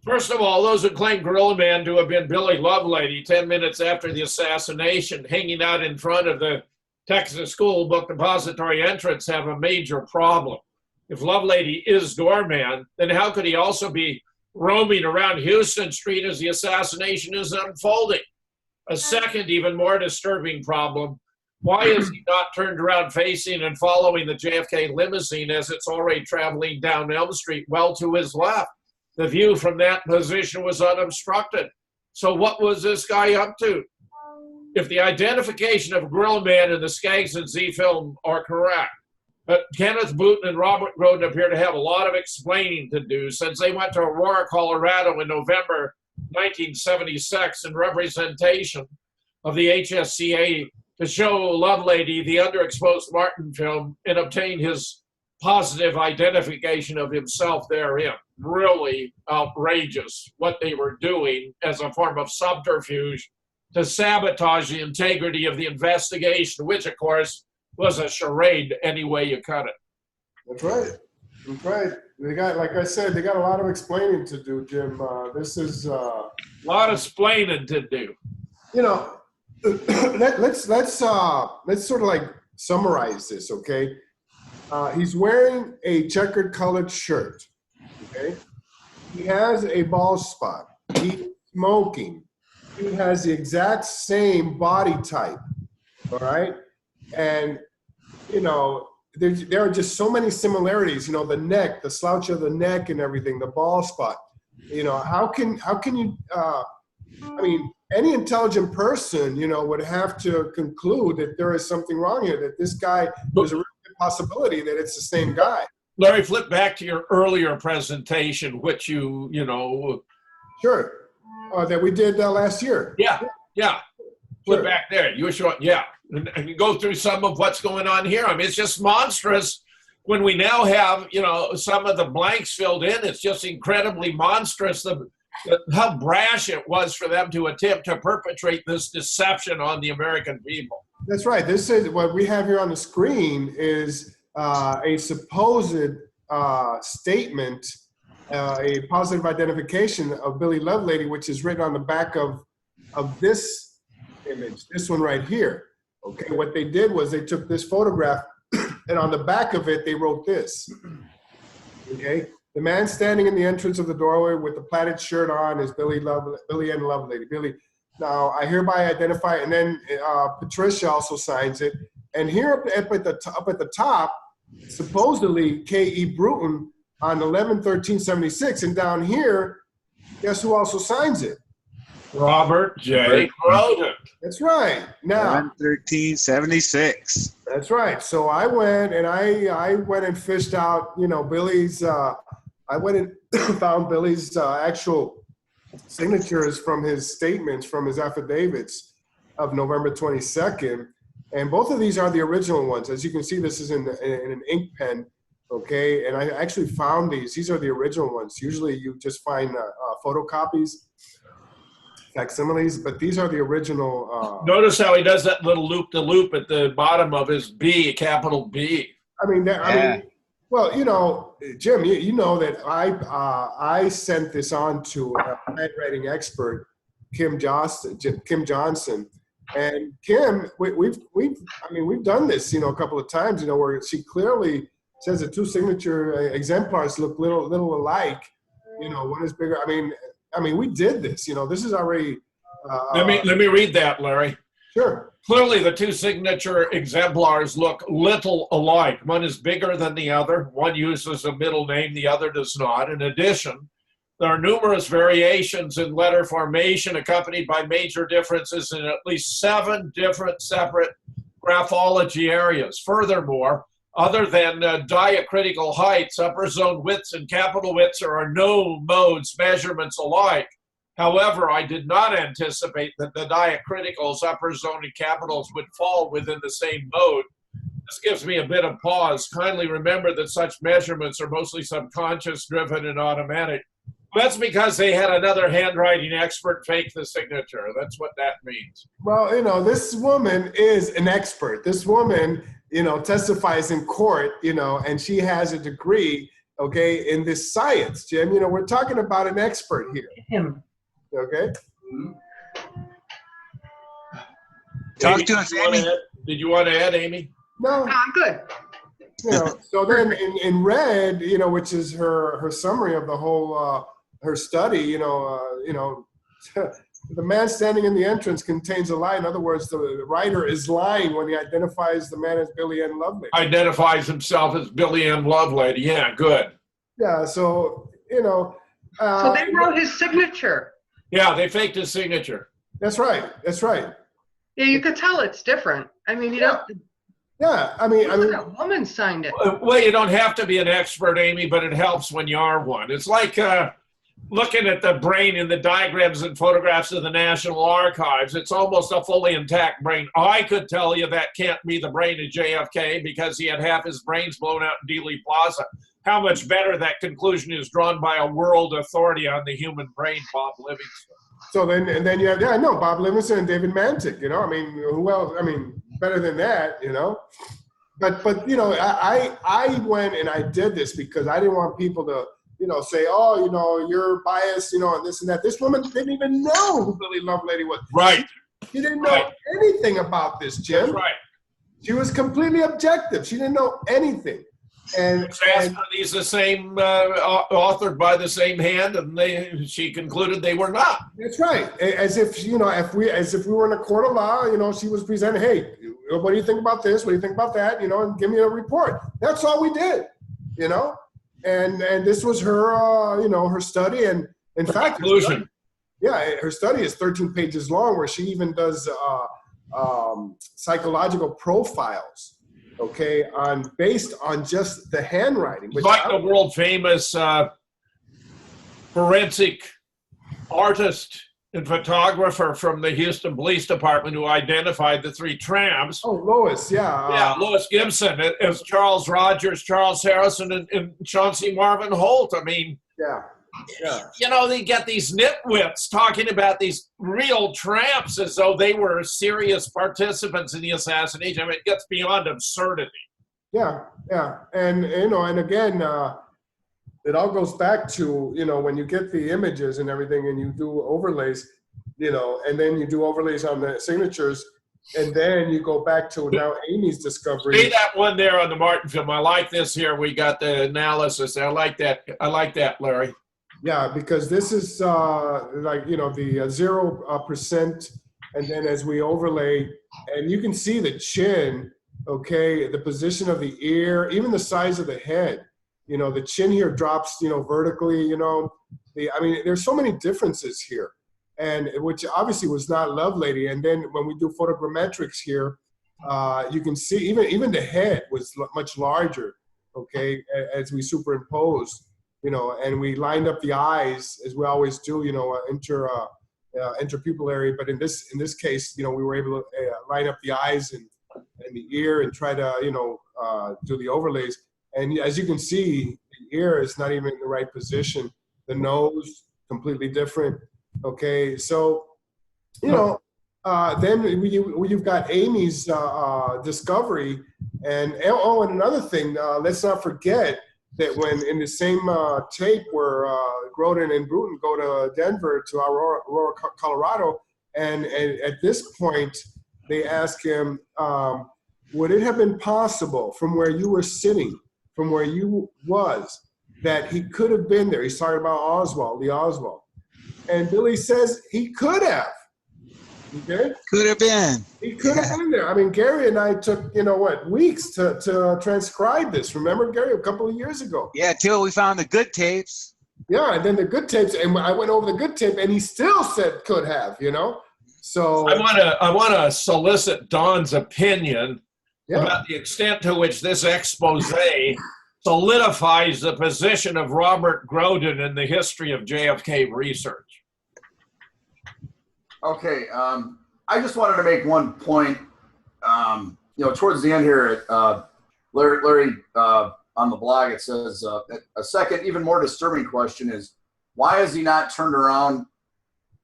First of all, those who claim Gorilla Man to have been Billy Lovelady 10 minutes after the assassination, hanging out in front of the Texas School Book Depository entrance, have a major problem. If Lovelady is Doorman, then how could he also be roaming around Houston Street as the assassination is unfolding? A second, even more disturbing problem, Why is he not turned around facing and following the JFK limousine as it's already traveling down Elm Street well to his left? The view from that position was unobstructed. So what was this guy up to? If the identification of Gorilla Man in the Skaggs and Z film are correct, Kenneth Bruton and Robert Groden appear to have a lot of explaining to do since they went to Aurora, Colorado in November 1976 in representation of the HSCA to show Lovelady the underexposed Martin film and obtain his positive identification of himself therein. Really outrageous what they were doing as a form of subterfuge to sabotage the integrity of the investigation, which, of course, was a charade any way you cut it. That's right. That's right. They got, like I said, they got a lot of explaining to do, Jim. This is a lot of explaining to do. You know, let's sort of like summarize this, okay? He's wearing a checkered colored shirt, okay? He has a bald spot. He's smoking. He has the exact same body type, all right? And, you know, there are just so many similarities, you know, the neck, the slouch of the neck and everything, the bald spot. You know, how can you, I mean, any intelligent person, you know, would have to conclude that there is something wrong here, that this guy, there's a real possibility that it's the same guy. Larry, flip back to your earlier presentation, which you know. Sure. That we did last year. Yeah. Flip Sure. back there. You were showing, yeah. And you go through some of what's going on here. I mean, it's just monstrous when we now have, you know, some of the blanks filled in. It's just incredibly monstrous how brash it was for them to attempt to perpetrate this deception on the American people. That's right. This is what we have here on the screen is a supposed statement, a positive identification of Billy Lovelady, which is written on the back of this image, this one right here. Okay, what they did was they took this photograph and on the back of it, they wrote this. Okay, the man standing in the entrance of the doorway with the plaid shirt on is Billy and Lovelady. Billy, now I hereby identify, and then Patricia also signs it. And here up at the top, supposedly K.E. Bruton on 11/13/76, and down here, guess who also signs it? Robert J. Groden. That's right. Now 11/13/76. That's right. So I went and fished out, you know, Billy's. I went and found Billy's actual signatures from his statements, from his affidavits of November 22nd, and both of these are the original ones. As you can see, this is in an ink pen. Okay, and I actually found these. These are the original ones. Usually, you just find photocopies, facsimiles, but these are the original. Notice how he does that little loop-to-loop at the bottom of his B, capital B. I mean, well, you know, Jim, you know that I sent this on to a handwriting expert, Kim Johnson, and Kim, we've done this, you know, a couple of times, you know, where she clearly says the two signature exemplars look little alike. You know, one is bigger. I mean, we did this. You know, this is already. Let me read that, Larry. Sure. Clearly, the two signature exemplars look little alike. One is bigger than the other. One uses a middle name, the other does not. In addition, there are numerous variations in letter formation accompanied by major differences in at least 7 different separate graphology areas. Furthermore, other than diacritical heights, upper zone widths, and capital widths, there are no modes measurements alike. However, I did not anticipate that the diacriticals, upper zone, and capitals would fall within the same mode. This gives me a bit of pause. Kindly remember that such measurements are mostly subconscious, driven, and automatic. That's because they had another handwriting expert fake the signature. That's what that means. Well, you know, this woman is an expert. This woman, you know, testifies in court, you know, and she has a degree, okay, in this science, Jim. You know, we're talking about an expert here. Okay? Talk Amy, to us, Amy. Did you want to add, Amy? No. I'm good. You know, so then in red, you know, which is her summary of the whole her study, you know, the man standing in the entrance contains a lie. In other words, the writer is lying when he identifies the man as Billy Ann Lovelady. Identifies himself as Billy Ann Lovelady. Yeah, good. Yeah, so, you know. So they wrote his signature. Yeah, they faked his signature. That's right. That's right. Yeah, you could tell it's different. I mean, you don't. Yeah, I mean, That woman signed it. Well, you don't have to be an expert, Amy, but it helps when you are one. It's like looking at the brain in the diagrams and photographs of the National Archives. It's almost a fully intact brain. I could tell you that can't be the brain of JFK because he had half his brains blown out in Dealey Plaza. How much better that conclusion is drawn by a world authority on the human brain, Bob Livingston. So then you have, yeah, I know, Bob Livingston and David Mantic, you know, I mean, who else, I mean, better than that, you know. But you know, I went and I did this because I didn't want people to, you know, say, oh, you know, you're biased, you know, and this and that. This woman didn't even know who Billy Lovelady was. Right. She didn't know anything about this, Jim. That's right. She was completely objective. She didn't know anything. And these the same, authored by the same hand, and she concluded they were not. That's right. As if, you know, as if we were in a court of law, you know, she was presenting, hey, what do you think about this? What do you think about that? You know, and give me a report. That's all we did, you know. And this was her, you know, her study. And in fact, conclusion. Her study is 13 pages long, where she even does psychological profiles. Okay, based on just the handwriting. Which like the world famous forensic artist and photographer from the Houston Police Department who identified the three tramps. Oh, Lois, yeah. Yeah, Lois Gibson. It was Charles Rogers, Charles Harrison, and Chauncey Marvin Holt. I mean, yeah. You know, they get these nitwits talking about these real tramps as though they were serious participants in the assassination. I mean, it gets beyond absurdity. Yeah, yeah. And, you know, and again, it all goes back to, you know, when you get the images and everything and you do overlays, you know, and then you do overlays on the signatures, and then you go back to now Amy's discovery. See that one there on the Martin film. I like this here. We got the analysis. I like that. I like that, Larry. Yeah, because this is like, you know, the 0%, and then as we overlay, and you can see the chin, okay, the position of the ear, even the size of the head. You know, the chin here drops, you know, vertically, you know. I mean, there's so many differences here, and which obviously was not Lovelady. And then when we do photogrammetrics here, you can see even the head was much larger, okay, as we superimposed. You know, and we lined up the eyes as we always do, you know, interpupillary. But in this case, you know, we were able to line up the eyes and the ear and try to, you know, do the overlays. And as you can see, the ear is not even in the right position. The nose, completely different. Okay, so, you know, then you've got Amy's discovery. And another thing, let's not forget that when in the same tape where Groden and Bruton go to Denver, to Aurora, Colorado, and at this point, they ask him, would it have been possible from where you were sitting, from where you was, that he could have been there? He's talking about Lee Oswald. And Billy says he could have. Okay? Could have been. He could have been there. I mean, Gary and I took, you know what, weeks to transcribe this. Remember, Gary, a couple of years ago? Yeah, till we found the good tapes. Yeah, and then the good tapes, and I went over the good tape, and he still said could have, you know? So I want to solicit Don's opinion about the extent to which this expose solidifies the position of Robert Groden in the history of JFK research. Okay, I just wanted to make one point. You know, towards the end here, Larry on the blog, it says a second, even more disturbing question is, why is he not turned around,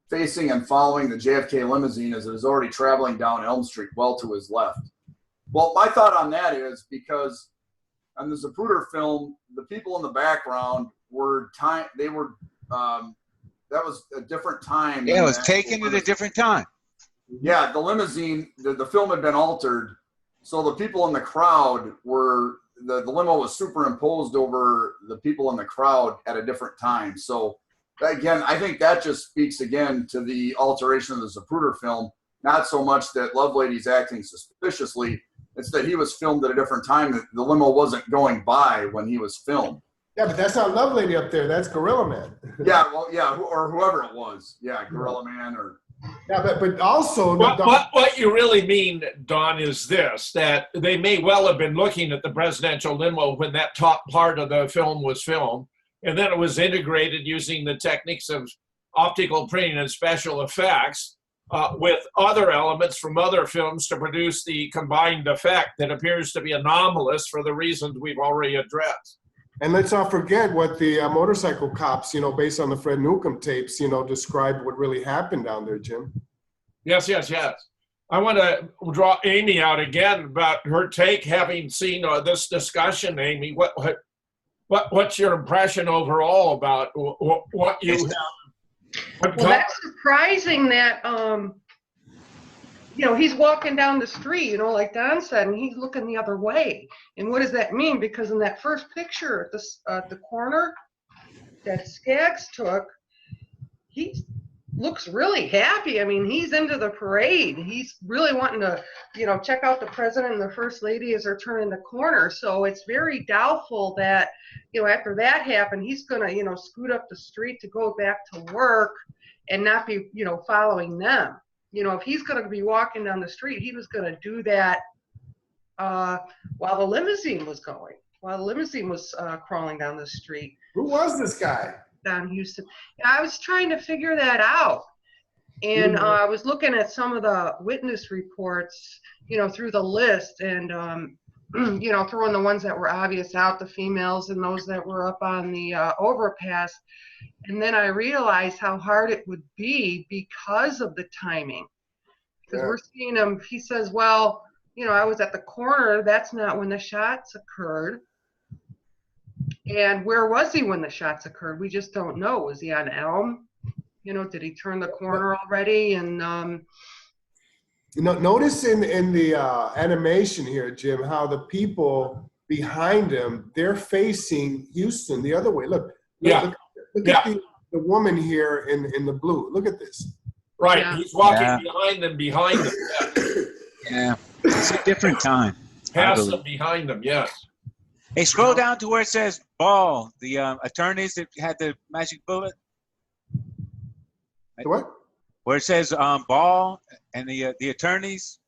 facing and following the JFK limousine as it is already traveling down Elm Street, well to his left? Well, my thought on that is because on the Zapruder film, the people in the background were that was a different time. Yeah, it was taken at a different time. Yeah, the limousine, the film had been altered. So the people in the crowd were, the limo was superimposed over the people in the crowd at a different time. So again, I think that just speaks again to the alteration of the Zapruder film. Not so much that Lovelady's acting suspiciously, it's that he was filmed at a different time. That the limo wasn't going by when he was filmed. Yeah, but that's not Lovelady up there. That's Gorilla Man. Yeah, well, yeah, or whoever it was. Yeah, Gorilla Man or. Yeah, but also. What you really mean, Don, is this, that they may well have been looking at the presidential limo when that top part of the film was filmed, and then it was integrated using the techniques of optical printing and special effects with other elements from other films to produce the combined effect that appears to be anomalous for the reasons we've already addressed. And let's not forget what the motorcycle cops, based on the Fred Newcomb tapes, described what really happened down there, Jim. Yes. I want to draw Amy out again about her take, having seen this discussion. Amy, what's your impression overall about what you have? Well, that's surprising that, he's walking down the street, like Don said, and he's looking the other way. And what does that mean? Because in that first picture at the corner that Skaggs took, he looks really happy. I mean, he's into the parade. He's really wanting to, check out the president and the first lady as they're turning the corner. So it's very doubtful that, after that happened, he's going to, scoot up the street to go back to work and not be, following them. If he's going to be walking down the street, he was going to do that while the limousine was going, while the limousine was crawling down the street. Who was this guy? Down Houston. I was trying to figure that out. And I was looking at some of the witness reports, through the list and, throwing the ones that were obvious out, the females and those that were up on the overpass. And then I realized how hard it would be because of the timing. Because we're seeing him, he says, well, I was at the corner. That's not when the shots occurred. And where was he when the shots occurred? We just don't know. Was he on Elm? Did he turn the corner already? And notice in the animation here, Jim, how the people behind him, they're facing Houston the other way. Look at the woman here in the blue. Look at this. Right, he's walking behind them. Yeah, it's a different time. Past them, behind them, yes. Hey, scroll down to where it says Ball, the attorneys that had the magic bullet. What? Where it says Ball and the attorneys.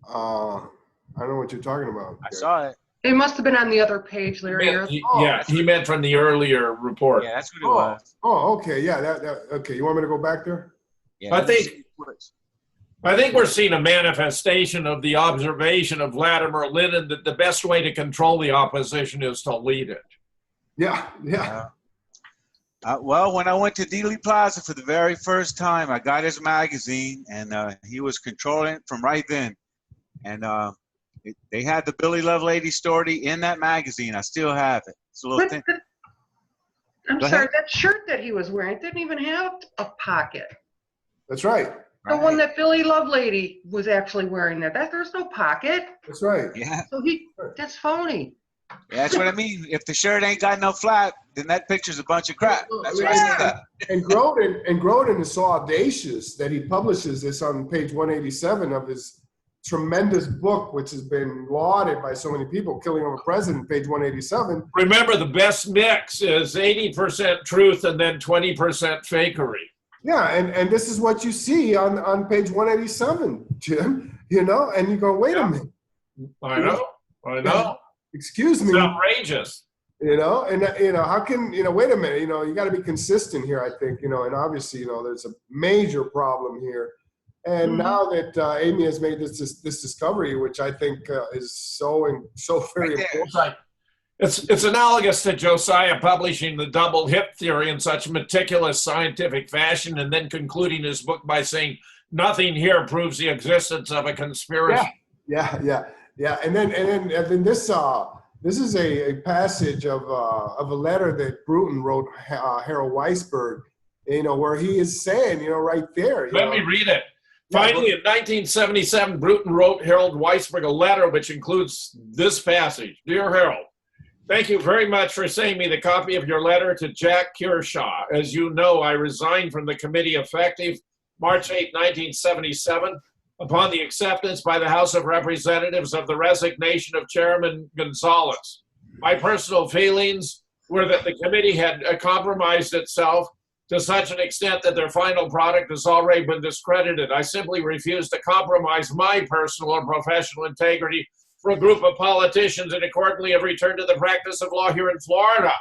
I don't know what you're talking about. I saw it. It must have been on the other page, Larry. He meant from the earlier report. Yeah, that's what it was. Oh, okay. Yeah, okay. You want me to go back there? Yeah, I think we're seeing a manifestation of the observation of Vladimir Lenin that the best way to control the opposition is to lead it. Yeah. Well, when I went to Dealey Plaza for the very first time, I got his magazine, and he was controlling it from right then. And they had the Billy Lovelady story in that magazine. I still have it. It's a little thin. I'm sorry, that shirt that he was wearing didn't even have a pocket. That's right. The one that Billy Lovelady was actually wearing there's no pocket. That's right. Yeah. So that's phony. Yeah, that's what I mean. If the shirt ain't got no flap, then that picture's a bunch of crap. That's what I said. And Groden is so audacious that he publishes this on page 187 of his tremendous book, which has been lauded by so many people, Killing of a President, page 187. Remember, the best mix is 80% truth and then 20% fakery. Yeah, and this is what you see on page 187, Jim, and you go, wait a minute. I know. Excuse me. It's outrageous. How can, wait a minute, you got to be consistent here, I think, and obviously, there's a major problem here. And now that Amy has made this discovery, which I think is so very important. Right. It's analogous to Josiah publishing the double hip theory in such meticulous scientific fashion and then concluding his book by saying, nothing here proves the existence of a conspiracy. Yeah. And then this is a passage of a letter that Bruton wrote Harold Weisberg, where he is saying, right there. Let me read it. Finally, in 1977, Bruton wrote Harold Weisberg a letter which includes this passage. Dear Harold, Thank you very much for sending me the copy of your letter to Jack Kearshaw. As you know, I resigned from the committee effective March 8, 1977, upon the acceptance by the House of Representatives of the resignation of Chairman Gonzalez. My personal feelings were that the committee had compromised itself to such an extent that their final product has already been discredited. I simply refuse to compromise my personal or professional integrity for a group of politicians, and accordingly have returned to the practice of law here in Florida,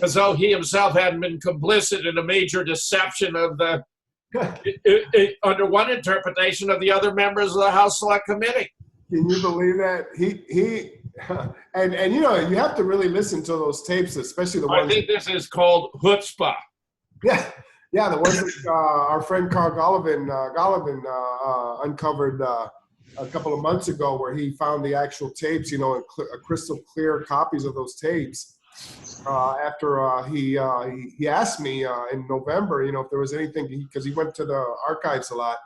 as though he himself hadn't been complicit in a major deception of the, under one interpretation, of the other members of the House Select Committee. Can you believe that? And you know, you have to really listen to those tapes, especially the ones. I think this is called chutzpah. Yeah, the ones that our friend Carl Golovin uncovered a couple of months ago, where he found the actual tapes, you know, and crystal clear copies of those tapes. After he asked me in November, you know, if there was anything, because he went to the archives a lot,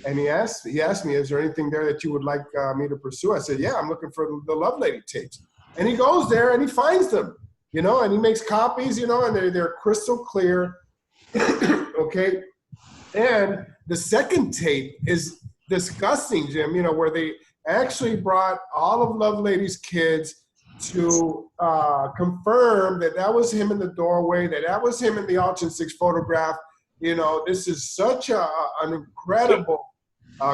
and he asked me, is there anything there that you would like me to pursue? I said, yeah, I'm looking for the Lovelady tapes. And he goes there and he finds them, you know, and he makes copies, you know, and they're crystal clear. Okay. And the second tape is disgusting, Jim, you know, where they actually brought all of Lovelady's kids to confirm that was him in the doorway, that was him in the Auction 6 photograph. You know, this is such an incredible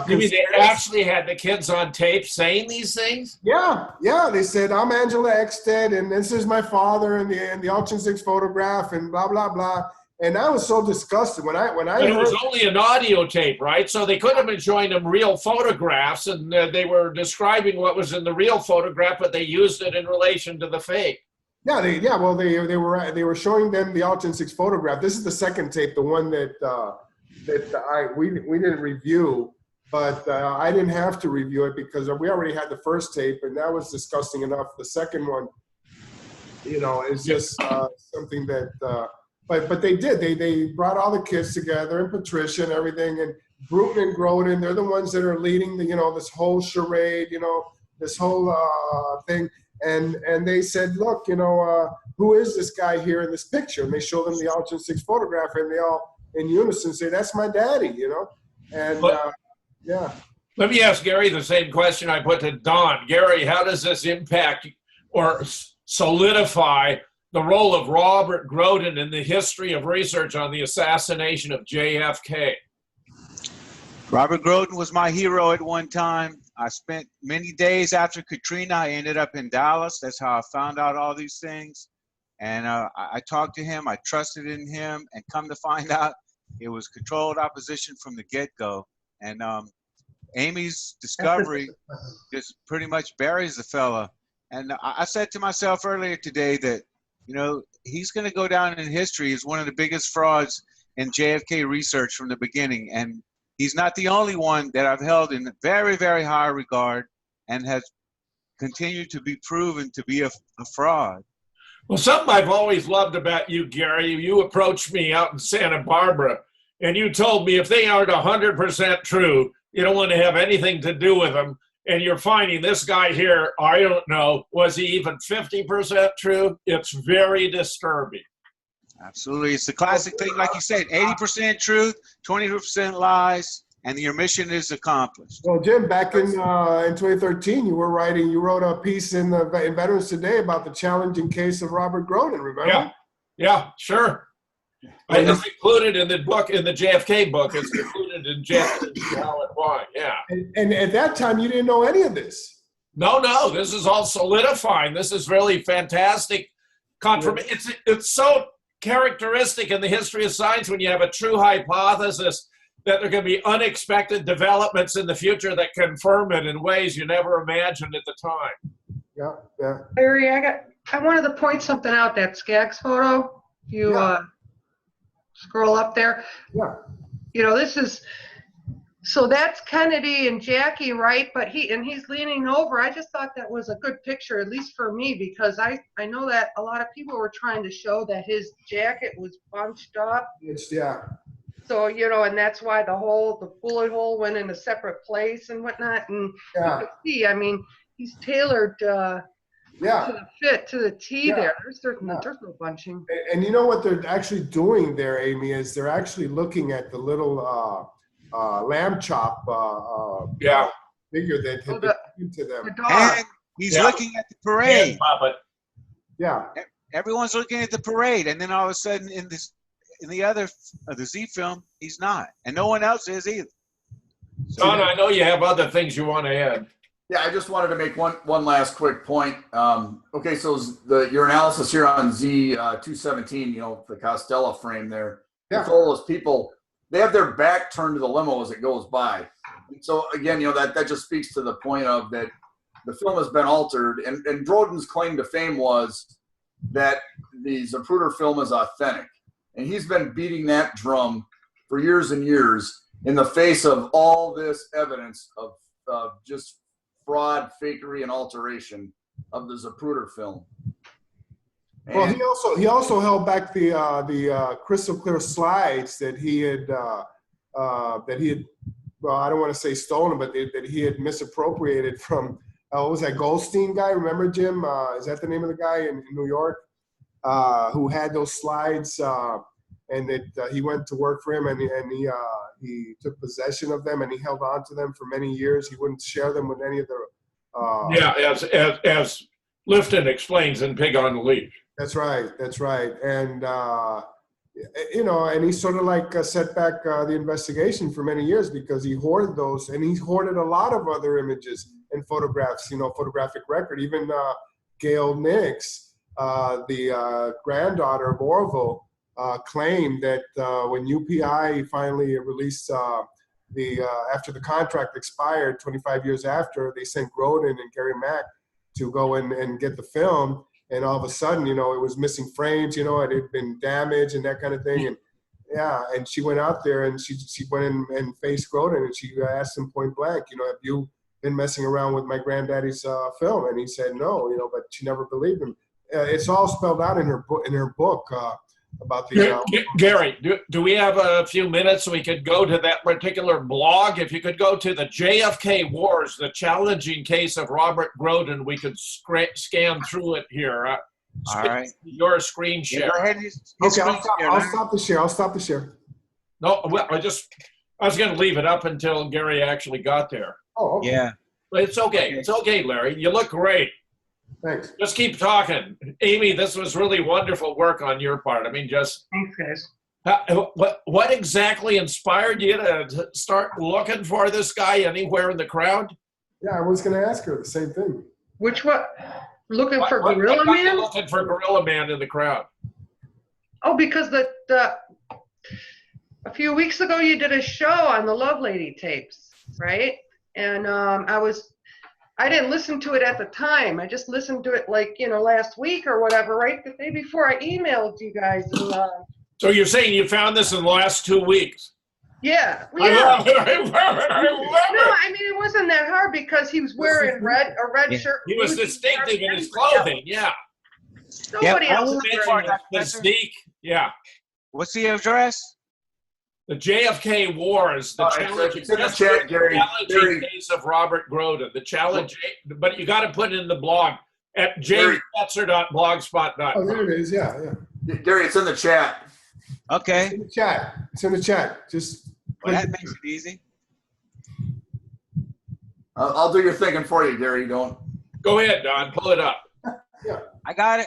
you mean they actually had the kids on tape saying these things? Yeah. They said, I'm Angela Ekstead, and this is my father in the Auction 6 photograph, and blah, blah, blah. And I was so disgusted when I but heard. It was only an audio tape, right? So they couldn't have been showing them real photographs, and they were describing what was in the real photograph, but they used it in relation to the fake. Yeah, they were showing them the Auction 6 photograph. This is the second tape, the one that we didn't review, but I didn't have to review it because we already had the first tape, and that was disgusting enough. The second one, you know, is just something that. But they did. They brought all the kids together, and Patricia and everything, and Bruton and Groden. They're the ones that are leading this whole charade, you know, this whole thing. And they said, look, you know, who is this guy here in this picture? And they show them the Auction 6 photograph, and they all in unison say, that's my daddy, you know. And yeah. Let me ask Gary the same question I put to Don. Gary, how does this impact or solidify the role of Robert Groden in the history of research on the assassination of JFK? Robert Groden was my hero at one time. I spent many days after Katrina. I ended up in Dallas. That's how I found out all these things. And I talked to him. I trusted in him. And come to find out, it was controlled opposition from the get-go. And Amy's discovery just pretty much buries the fella. And I said to myself earlier today that, you know, he's going to go down in history as one of the biggest frauds in JFK research from the beginning. And he's not the only one that I've held in very, very high regard and has continued to be proven to be a fraud. Well, something I've always loved about you, Gary, you approached me out in Santa Barbara, and you told me if they aren't 100% true, you don't want to have anything to do with them. And you're finding this guy here, I don't know, was he even 50% true? It's very disturbing. Absolutely. It's the classic thing, like you said, 80% truth, 20% lies, and your mission is accomplished. Well, Jim, back in 2013, you wrote a piece in Veterans Today about the challenging case of Robert Groden, remember? Yeah, sure. It's included in the book, in the JFK book. It's included in JFK, How and Why, yeah. And at that time, you didn't know any of this. No, this is all solidifying. This is really fantastic. It's so characteristic in the history of science when you have a true hypothesis that there can be unexpected developments in the future that confirm it in ways you never imagined at the time. Yeah. Larry, I wanted to point something out, that Skaggs photo. You scroll up there. Yeah. You know, so that's Kennedy and Jackie, right? But he's leaning over. I just thought that was a good picture, at least for me, because I know that a lot of people were trying to show that his jacket was bunched up. So, you know, and that's why the bullet hole went in a separate place and whatnot. And you can see, I mean, he's tailored Yeah. to the fit, to the T Yeah. there. There's Yeah. no bunching. And you know what they're actually doing there, Amy, is they're actually looking at the little lamb chop Yeah. figure that had Oh, been the given to them. dog. And he's Yeah. looking at the parade. Hand puppet. Yeah. Everyone's looking at the parade, and then all of a sudden, in the other the Z film, he's not, and no one else is either. Don, I know you have other things you want to add. Yeah, I just wanted to make one last quick point. Okay, so your analysis here on Z217, the Costella frame there, Yeah. with all those people, they have their back turned to the limo as it goes by. And so again, that just speaks to the point of that the film has been altered, and Groden's claim to fame was that the Zapruder film is authentic, and he's been beating that drum for years and years in the face of all this evidence of just fraud, fakery, and alteration of the Zapruder film. Well, And- he also held back the crystal clear slides that he had well, I don't want to say stolen, but that he had misappropriated from what was that Goldstein guy? Remember, Jim? Is that the name of the guy in New York who had those slides? And that he went to work for him, and he took possession of them, and he held on to them for many years. He wouldn't share them with any of the. Yeah, as Lifton explains in Pig on the Leash. That's right. And and he sort of like set back the investigation for many years because he hoarded those, and he hoarded a lot of other images and photographs. Photographic record. Even Gail Nix, the granddaughter of Orville. Claimed that when UPI finally released after the contract expired 25 years after, they sent Groden and Gary Mack to go in and get the film, and all of a sudden, it was missing frames, it had been damaged and that kind of thing, and and she went out there and she went in and faced Groden, and she asked him point blank, have you been messing around with my granddaddy's film? And he said no, but she never believed him. It's all spelled out in her book. About the Gary, do we have a few minutes so we could go to that particular blog? If you could go to the JFK Wars, the challenging case of Robert Groden, we could scan through it here. All right. Your screen share. Go ahead. Okay, I'll stop the share. No, well, I was going to leave it up until Gary actually got there. Oh, okay. Yeah. But it's okay. It's okay, Larry. You look great. Thanks. Just keep talking. Amy, this was really wonderful work on your part. I mean, just Thanks, guys. what exactly inspired you to start looking for this guy anywhere in the crowd? Yeah, I was going to ask her the same thing. Which one? Looking for What Gorilla got you Man? looking for Gorilla Man in the crowd? Oh, because a few weeks ago you did a show on the Love Lady tapes, right? And I didn't listen to it at the time. I just listened to it last week or whatever, right? The day before I emailed you guys. And, So you're saying you found this in the last 2 weeks? yeah. I Yeah. love it. I love it. I love No, it. I mean, it wasn't that hard because he was wearing a red Yeah. shirt. He was distinctive in his Everybody clothing. Yeah. Nobody Yep. else was wearing that. The sneak. Yeah. What's the address? The JFK Wars, the it's in the chat, Gary. challenging case of Robert Groden, the challenge, but you got to put it in the blog at Gary. jfetzer.blogspot.com. Oh, there it is. Yeah. Gary, it's in the chat. Okay. It's in the chat. Just Well, that makes it easy. I'll do your thinking for you, Gary. Don't. Go ahead, Don, pull it up. I got it.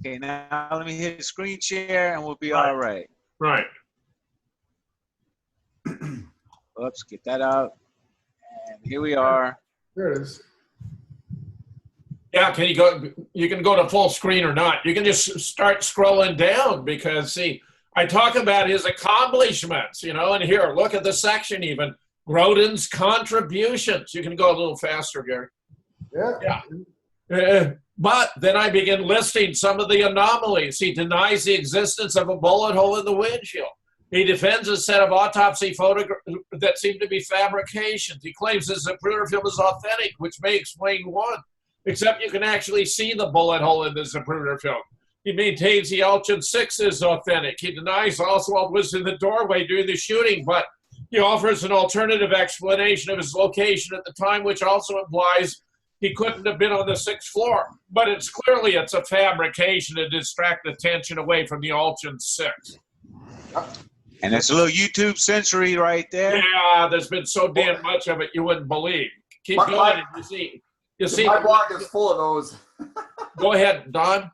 Okay, now let me hit screen share and we'll be all right. Right. Oops, get that out. And here we are. there it is. Yeah, can you go? You can go to full screen or not. You can just start scrolling down because, see, I talk about his accomplishments, and here, look at the section even. Groden's contributions. You can go a little faster, Gary. Yeah. But then I begin listing some of the anomalies. He denies the existence of a bullet hole in the windshield. He defends a set of autopsy photographs that seem to be fabrications. He claims his Zapruder film is authentic, which may explain one, except you can actually see the bullet hole in the Zapruder film. He maintains the Elchin 6 is authentic. He denies Oswald was in the doorway during the shooting, but He offers an alternative explanation of his location at the time, which also implies he couldn't have been on the 6th floor. But it's a fabrication to distract attention away from the Alton 6. And it's a little YouTube sensory right there. Yeah, there's been so damn much of it you wouldn't believe. Keep going. You see. My blog is full of those. Go ahead, Don.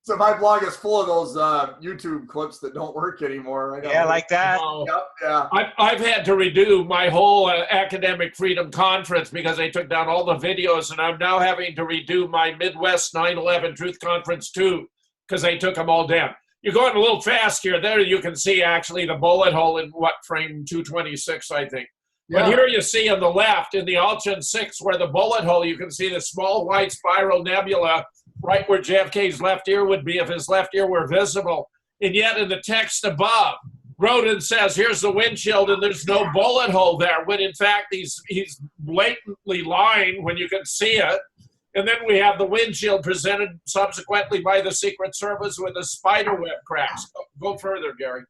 So my blog is full of those YouTube clips that don't work anymore. Yeah, like that. Yep, yeah. I've had to redo my whole academic freedom conference because they took down all the videos, and I'm now having to redo my Midwest 9/11 Truth Conference too because they took them all down. You're going a little fast here. There you can see actually the bullet hole in frame 226, I think. Yeah. But here you see on the left in the Alton 6 where the bullet hole, you can see the small white spiral nebula right where JFK's left ear would be if his left ear were visible. And yet in the text above, Groden says, here's the windshield and there's no bullet hole there, when in fact he's blatantly lying when you can see it. And then we have the windshield presented subsequently by the Secret Service with a spider web cracks. Go further, Gary.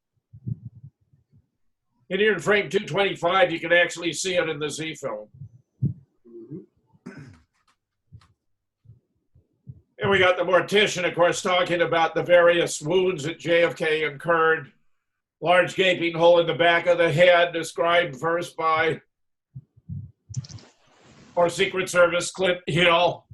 And here in frame 225, you can actually see it in the Z film. And we got the mortician, of course, talking about the various wounds that JFK incurred. Large gaping hole in the back of the head, described first by our Secret Service Clint Hill.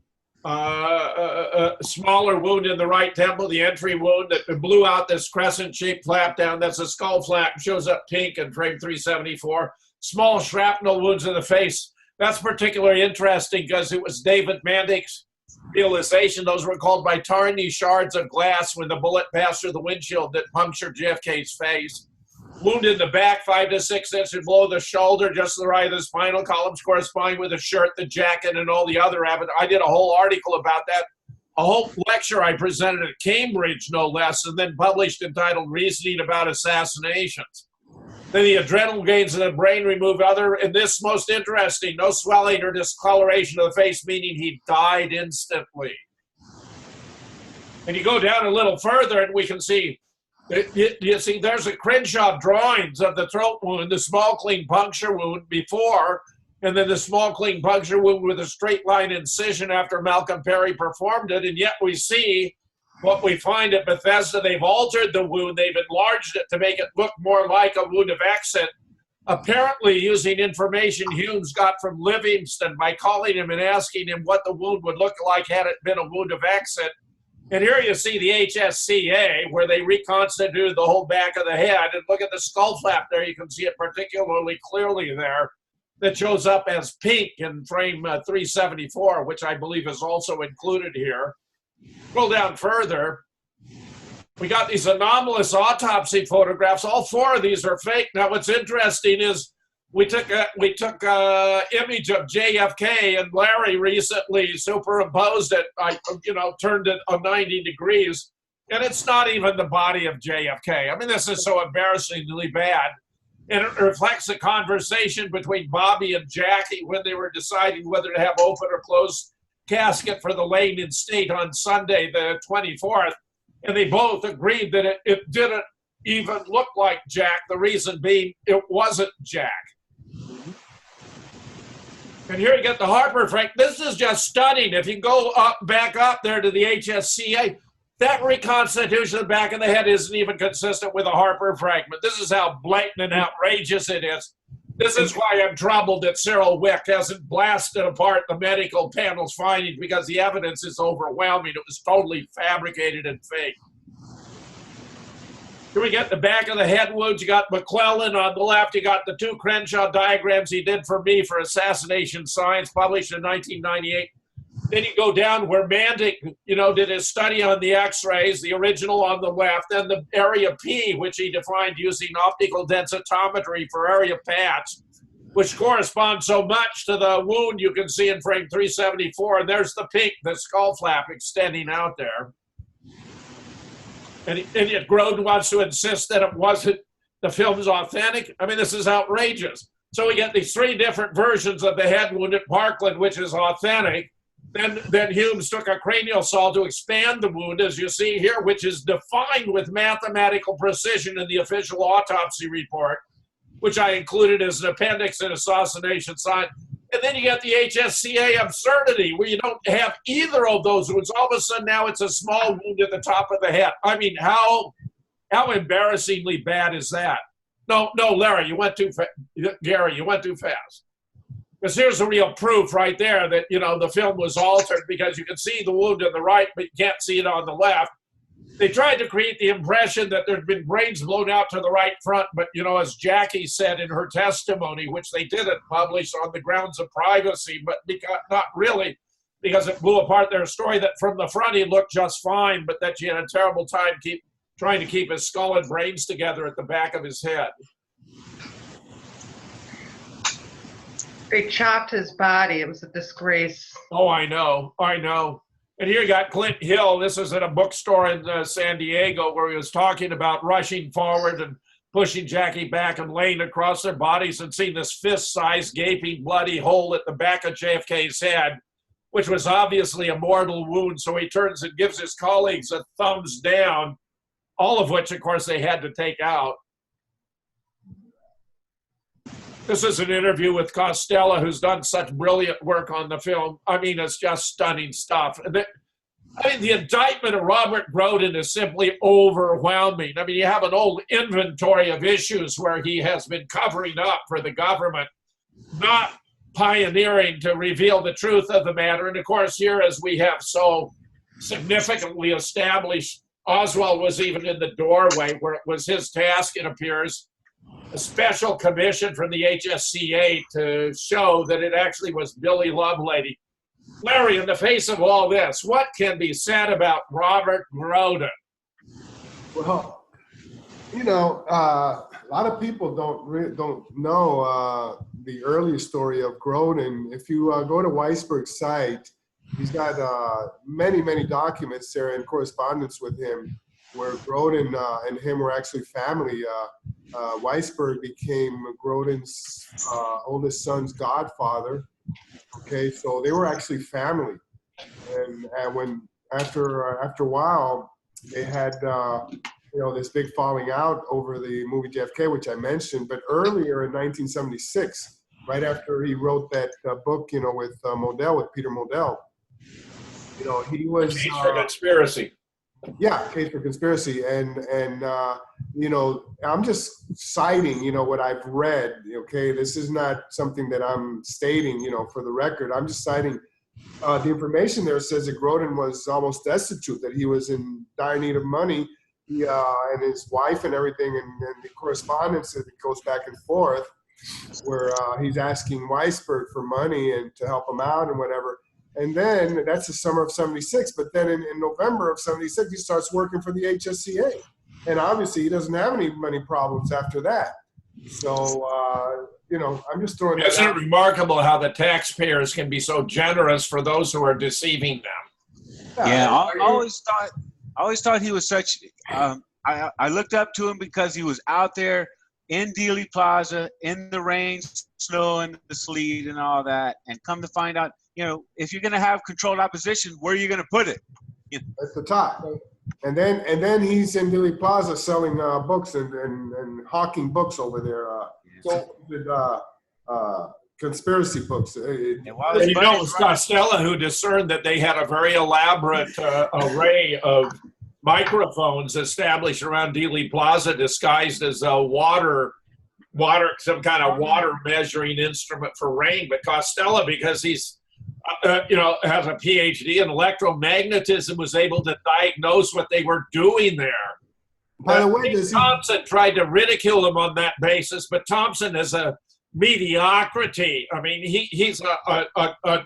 A smaller wound in the right temple, the entry wound that blew out this crescent-shaped flap down. That's a skull flap, shows up pink in frame 374. Small shrapnel wounds in the face. That's particularly interesting because it was David Mandick's realization. Those were called by tiny shards of glass when the bullet passed through the windshield that punctured JFK's face. Wound in the back, 5 to 6 inches below the shoulder, just to the right of the spinal columns, corresponding with the shirt, the jacket, and all the other evidence. I did a whole article about that, a whole lecture I presented at Cambridge, no less, and then published entitled Reasoning About Assassinations. Then the adrenal gains in the brain removed and this most interesting, no swelling or discoloration of the face, meaning he died instantly. And you go down a little further and we can see, you see, there's a Crenshaw drawings of the throat wound, the small clean puncture wound before, and then the small clean puncture wound with a straight line incision after Malcolm Perry performed it. And yet we see what we find at Bethesda. They've altered the wound. They've enlarged it to make it look more like a wound of exit, apparently using information Humes got from Livingston by calling him and asking him what the wound would look like had it been a wound of exit. And here you see the HSCA, where they reconstituted the whole back of the head. And look at the skull flap there. You can see it particularly clearly there. That shows up as pink in frame 374, which I believe is also included here. Scroll down further. We got these anomalous autopsy photographs. All 4 of these are fake. Now, what's interesting is we took a image of JFK, and Larry recently superimposed it. Turned it on 90 degrees, and it's not even the body of JFK. I mean, this is so embarrassingly bad. And it reflects a conversation between Bobby and Jackie when they were deciding whether to have open or closed casket for the laying in state on Sunday, the 24th. And they both agreed that it didn't even look like Jack. The reason being, it wasn't Jack. And here you get the Harper fragment. This is just stunning. If you go back up there to the HSCA, that reconstitution of the back of the head isn't even consistent with a Harper fragment. This is how blatant and outrageous it is. This is why I'm troubled that Cyril Wick hasn't blasted apart the medical panel's findings, because the evidence is overwhelming. It was totally fabricated and fake. Here we get the back of the head wounds. You got McClellan on the left. You got the 2 Crenshaw diagrams he did for me for Assassination Science, published in 1998. Then you go down where Mandick, did his study on the X-rays, the original on the left, and the area P, which he defined using optical densitometry for area patch, which corresponds so much to the wound you can see in frame 374. And there's the pink, the skull flap extending out there. And yet Groden wants to insist that the film's authentic. I mean, this is outrageous. So we get these 3 different versions of the head wound at Parkland, which is authentic. Then Humes took a cranial saw to expand the wound, as you see here, which is defined with mathematical precision in the official autopsy report, which I included as an appendix in assassination sign. And then you get the HSCA absurdity, where you don't have either of those wounds. All of a sudden now it's a small wound at the top of the head. I mean, how embarrassingly bad is that? No, Larry, you went too fast. Gary, you went too fast. Because here's the real proof right there that, the film was altered, because you can see the wound on the right, but you can't see it on the left. They tried to create the impression that there'd been brains blown out to the right front, but, as Jackie said in her testimony, which they didn't publish on the grounds of privacy, but not really, because it blew apart their story, that from the front he looked just fine, but that she had a terrible time trying to keep his skull and brains together at the back of his head. They chopped his body. It was a disgrace. Oh, I know. And here you got Clint Hill. This is at a bookstore in San Diego, where he was talking about rushing forward and pushing Jackie back and laying across their bodies and seeing this fist-sized, gaping, bloody hole at the back of JFK's head, which was obviously a mortal wound. So he turns and gives his colleagues a thumbs down, all of which, of course, they had to take out. This is an interview with Costello, who's done such brilliant work on the film. I mean, it's just stunning stuff. The indictment of Robert Groden is simply overwhelming. I mean, you have an old inventory of issues where he has been covering up for the government, not pioneering to reveal the truth of the matter. And of course, here, as we have so significantly established, Oswald was even in the doorway, where it was his task, it appears, a special commission from the HSCA to show that it actually was Billy Lovelady. Larry, in the face of all this, what can be said about Robert Groden? Well, a lot of people don't know the early story of Groden. If you go to Weisberg's site, he's got many documents there and correspondence with him, where Groden and him were actually family. Weisberg became Groden's oldest son's godfather. Okay, so they were actually family. And when after a while, they had this big falling out over the movie JFK, which I mentioned. But earlier in 1976, right after he wrote that book, with Modell, with Peter Modell, he was Case for Conspiracy. Yeah, Case for Conspiracy, and I'm just citing what I've read. Okay, this is not something that I'm stating for the record. I'm just citing the information there. Says that Groden was almost destitute, that he was in dire need of money. He and his wife and everything, and the correspondence that goes back and forth, where he's asking Weisberg for money and to help him out and whatever. And then that's the summer of 76. But then in November of 76, he starts working for the HSCA. And obviously he doesn't have any money problems after that. So, I'm just throwing that out. Isn't it remarkable how the taxpayers can be so generous for those who are deceiving them? Yeah, I always thought he was such, I looked up to him because he was out there in Dealey Plaza, in the rain, snow, and the sleet and all that. And come to find out, if you're going to have controlled opposition, where are you going to put it? At the top. And then he's in Dealey Plaza selling books and hawking books over there. Conspiracy books. It was Costello who discerned that they had a very elaborate array of microphones established around Dealey Plaza, disguised as a some kind of water measuring instrument for rain. But Costello, because he's has a PhD in electromagnetism, was able to diagnose what they were doing there. By the way, Thompson tried to ridicule him on that basis, but Thompson is a mediocrity. I mean, he's a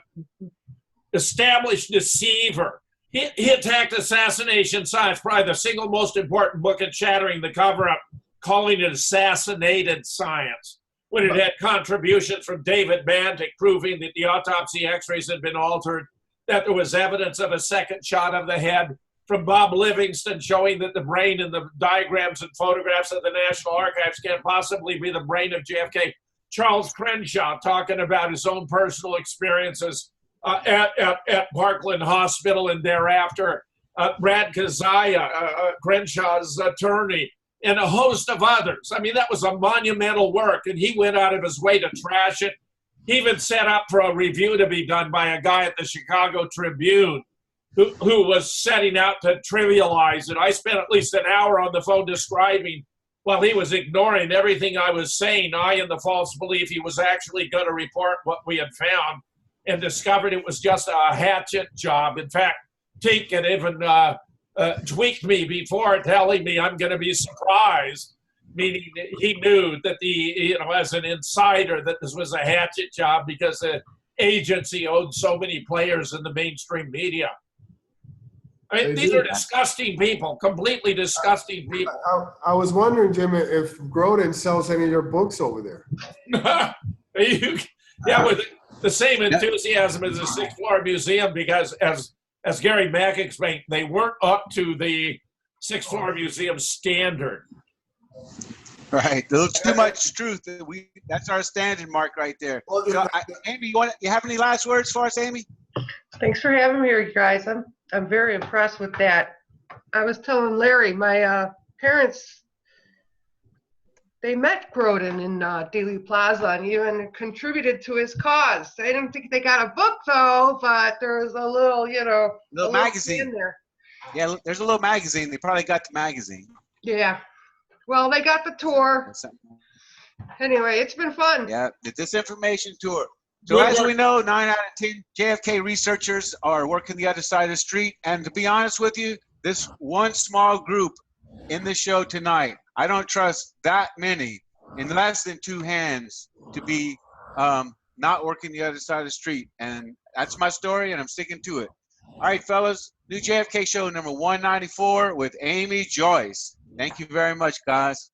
established deceiver. He attacked assassination science, probably the single most important book in shattering the cover-up, calling it assassinated science, when it had contributions from David Bantic proving that the autopsy x-rays had been altered, that there was evidence of a second shot of the head, from Bob Livingston showing that the brain in the diagrams and photographs of the National Archives can't possibly be the brain of JFK. Charles Crenshaw talking about his own personal experiences at Parkland Hospital and thereafter. Brad Kazaya, Crenshaw's attorney, and a host of others. I mean, that was a monumental work, and he went out of his way to trash it. He even set up for a review to be done by a guy at the Chicago Tribune who was setting out to trivialize it. I spent at least an hour on the phone describing, while he was ignoring everything I was saying, I in the false belief he was actually going to report what we had found, and discovered it was just a hatchet job. In fact, Tink had even tweaked me before, telling me I'm going to be surprised, meaning he knew that as an insider, that this was a hatchet job because the agency owned so many players in the mainstream media. I mean, these are disgusting people, completely disgusting people. I was wondering, Jim, if Groden sells any of your books over there. Yeah, with the same enthusiasm as the Sixth Floor Museum, because as Gary Mack explained, they weren't up to the Sixth Floor Museum standard. Right, there's too much truth. That's our standard mark right there. Well, So, Amy, you have any last words for us, Amy? Thanks for having me here, you guys. I'm very impressed with that. I was telling Larry, my parents, they met Groden in Dealey Plaza and even contributed to his cause. I didn't think they got a book though, but there was a little, Little magazine in there. Yeah, there's a little magazine. They probably got the magazine. Yeah. Well, they got the tour. Anyway, it's been fun. Yeah, the disinformation tour. So as we know, 9 out of 10 JFK researchers are working the other side of the street. And to be honest with you, this one small group in the show tonight, I don't trust that many in less than 2 hands to be not working the other side of the street. And that's my story, and I'm sticking to it. All right, fellas, new JFK show number 194 with Amy Joyce. Thank you very much, guys.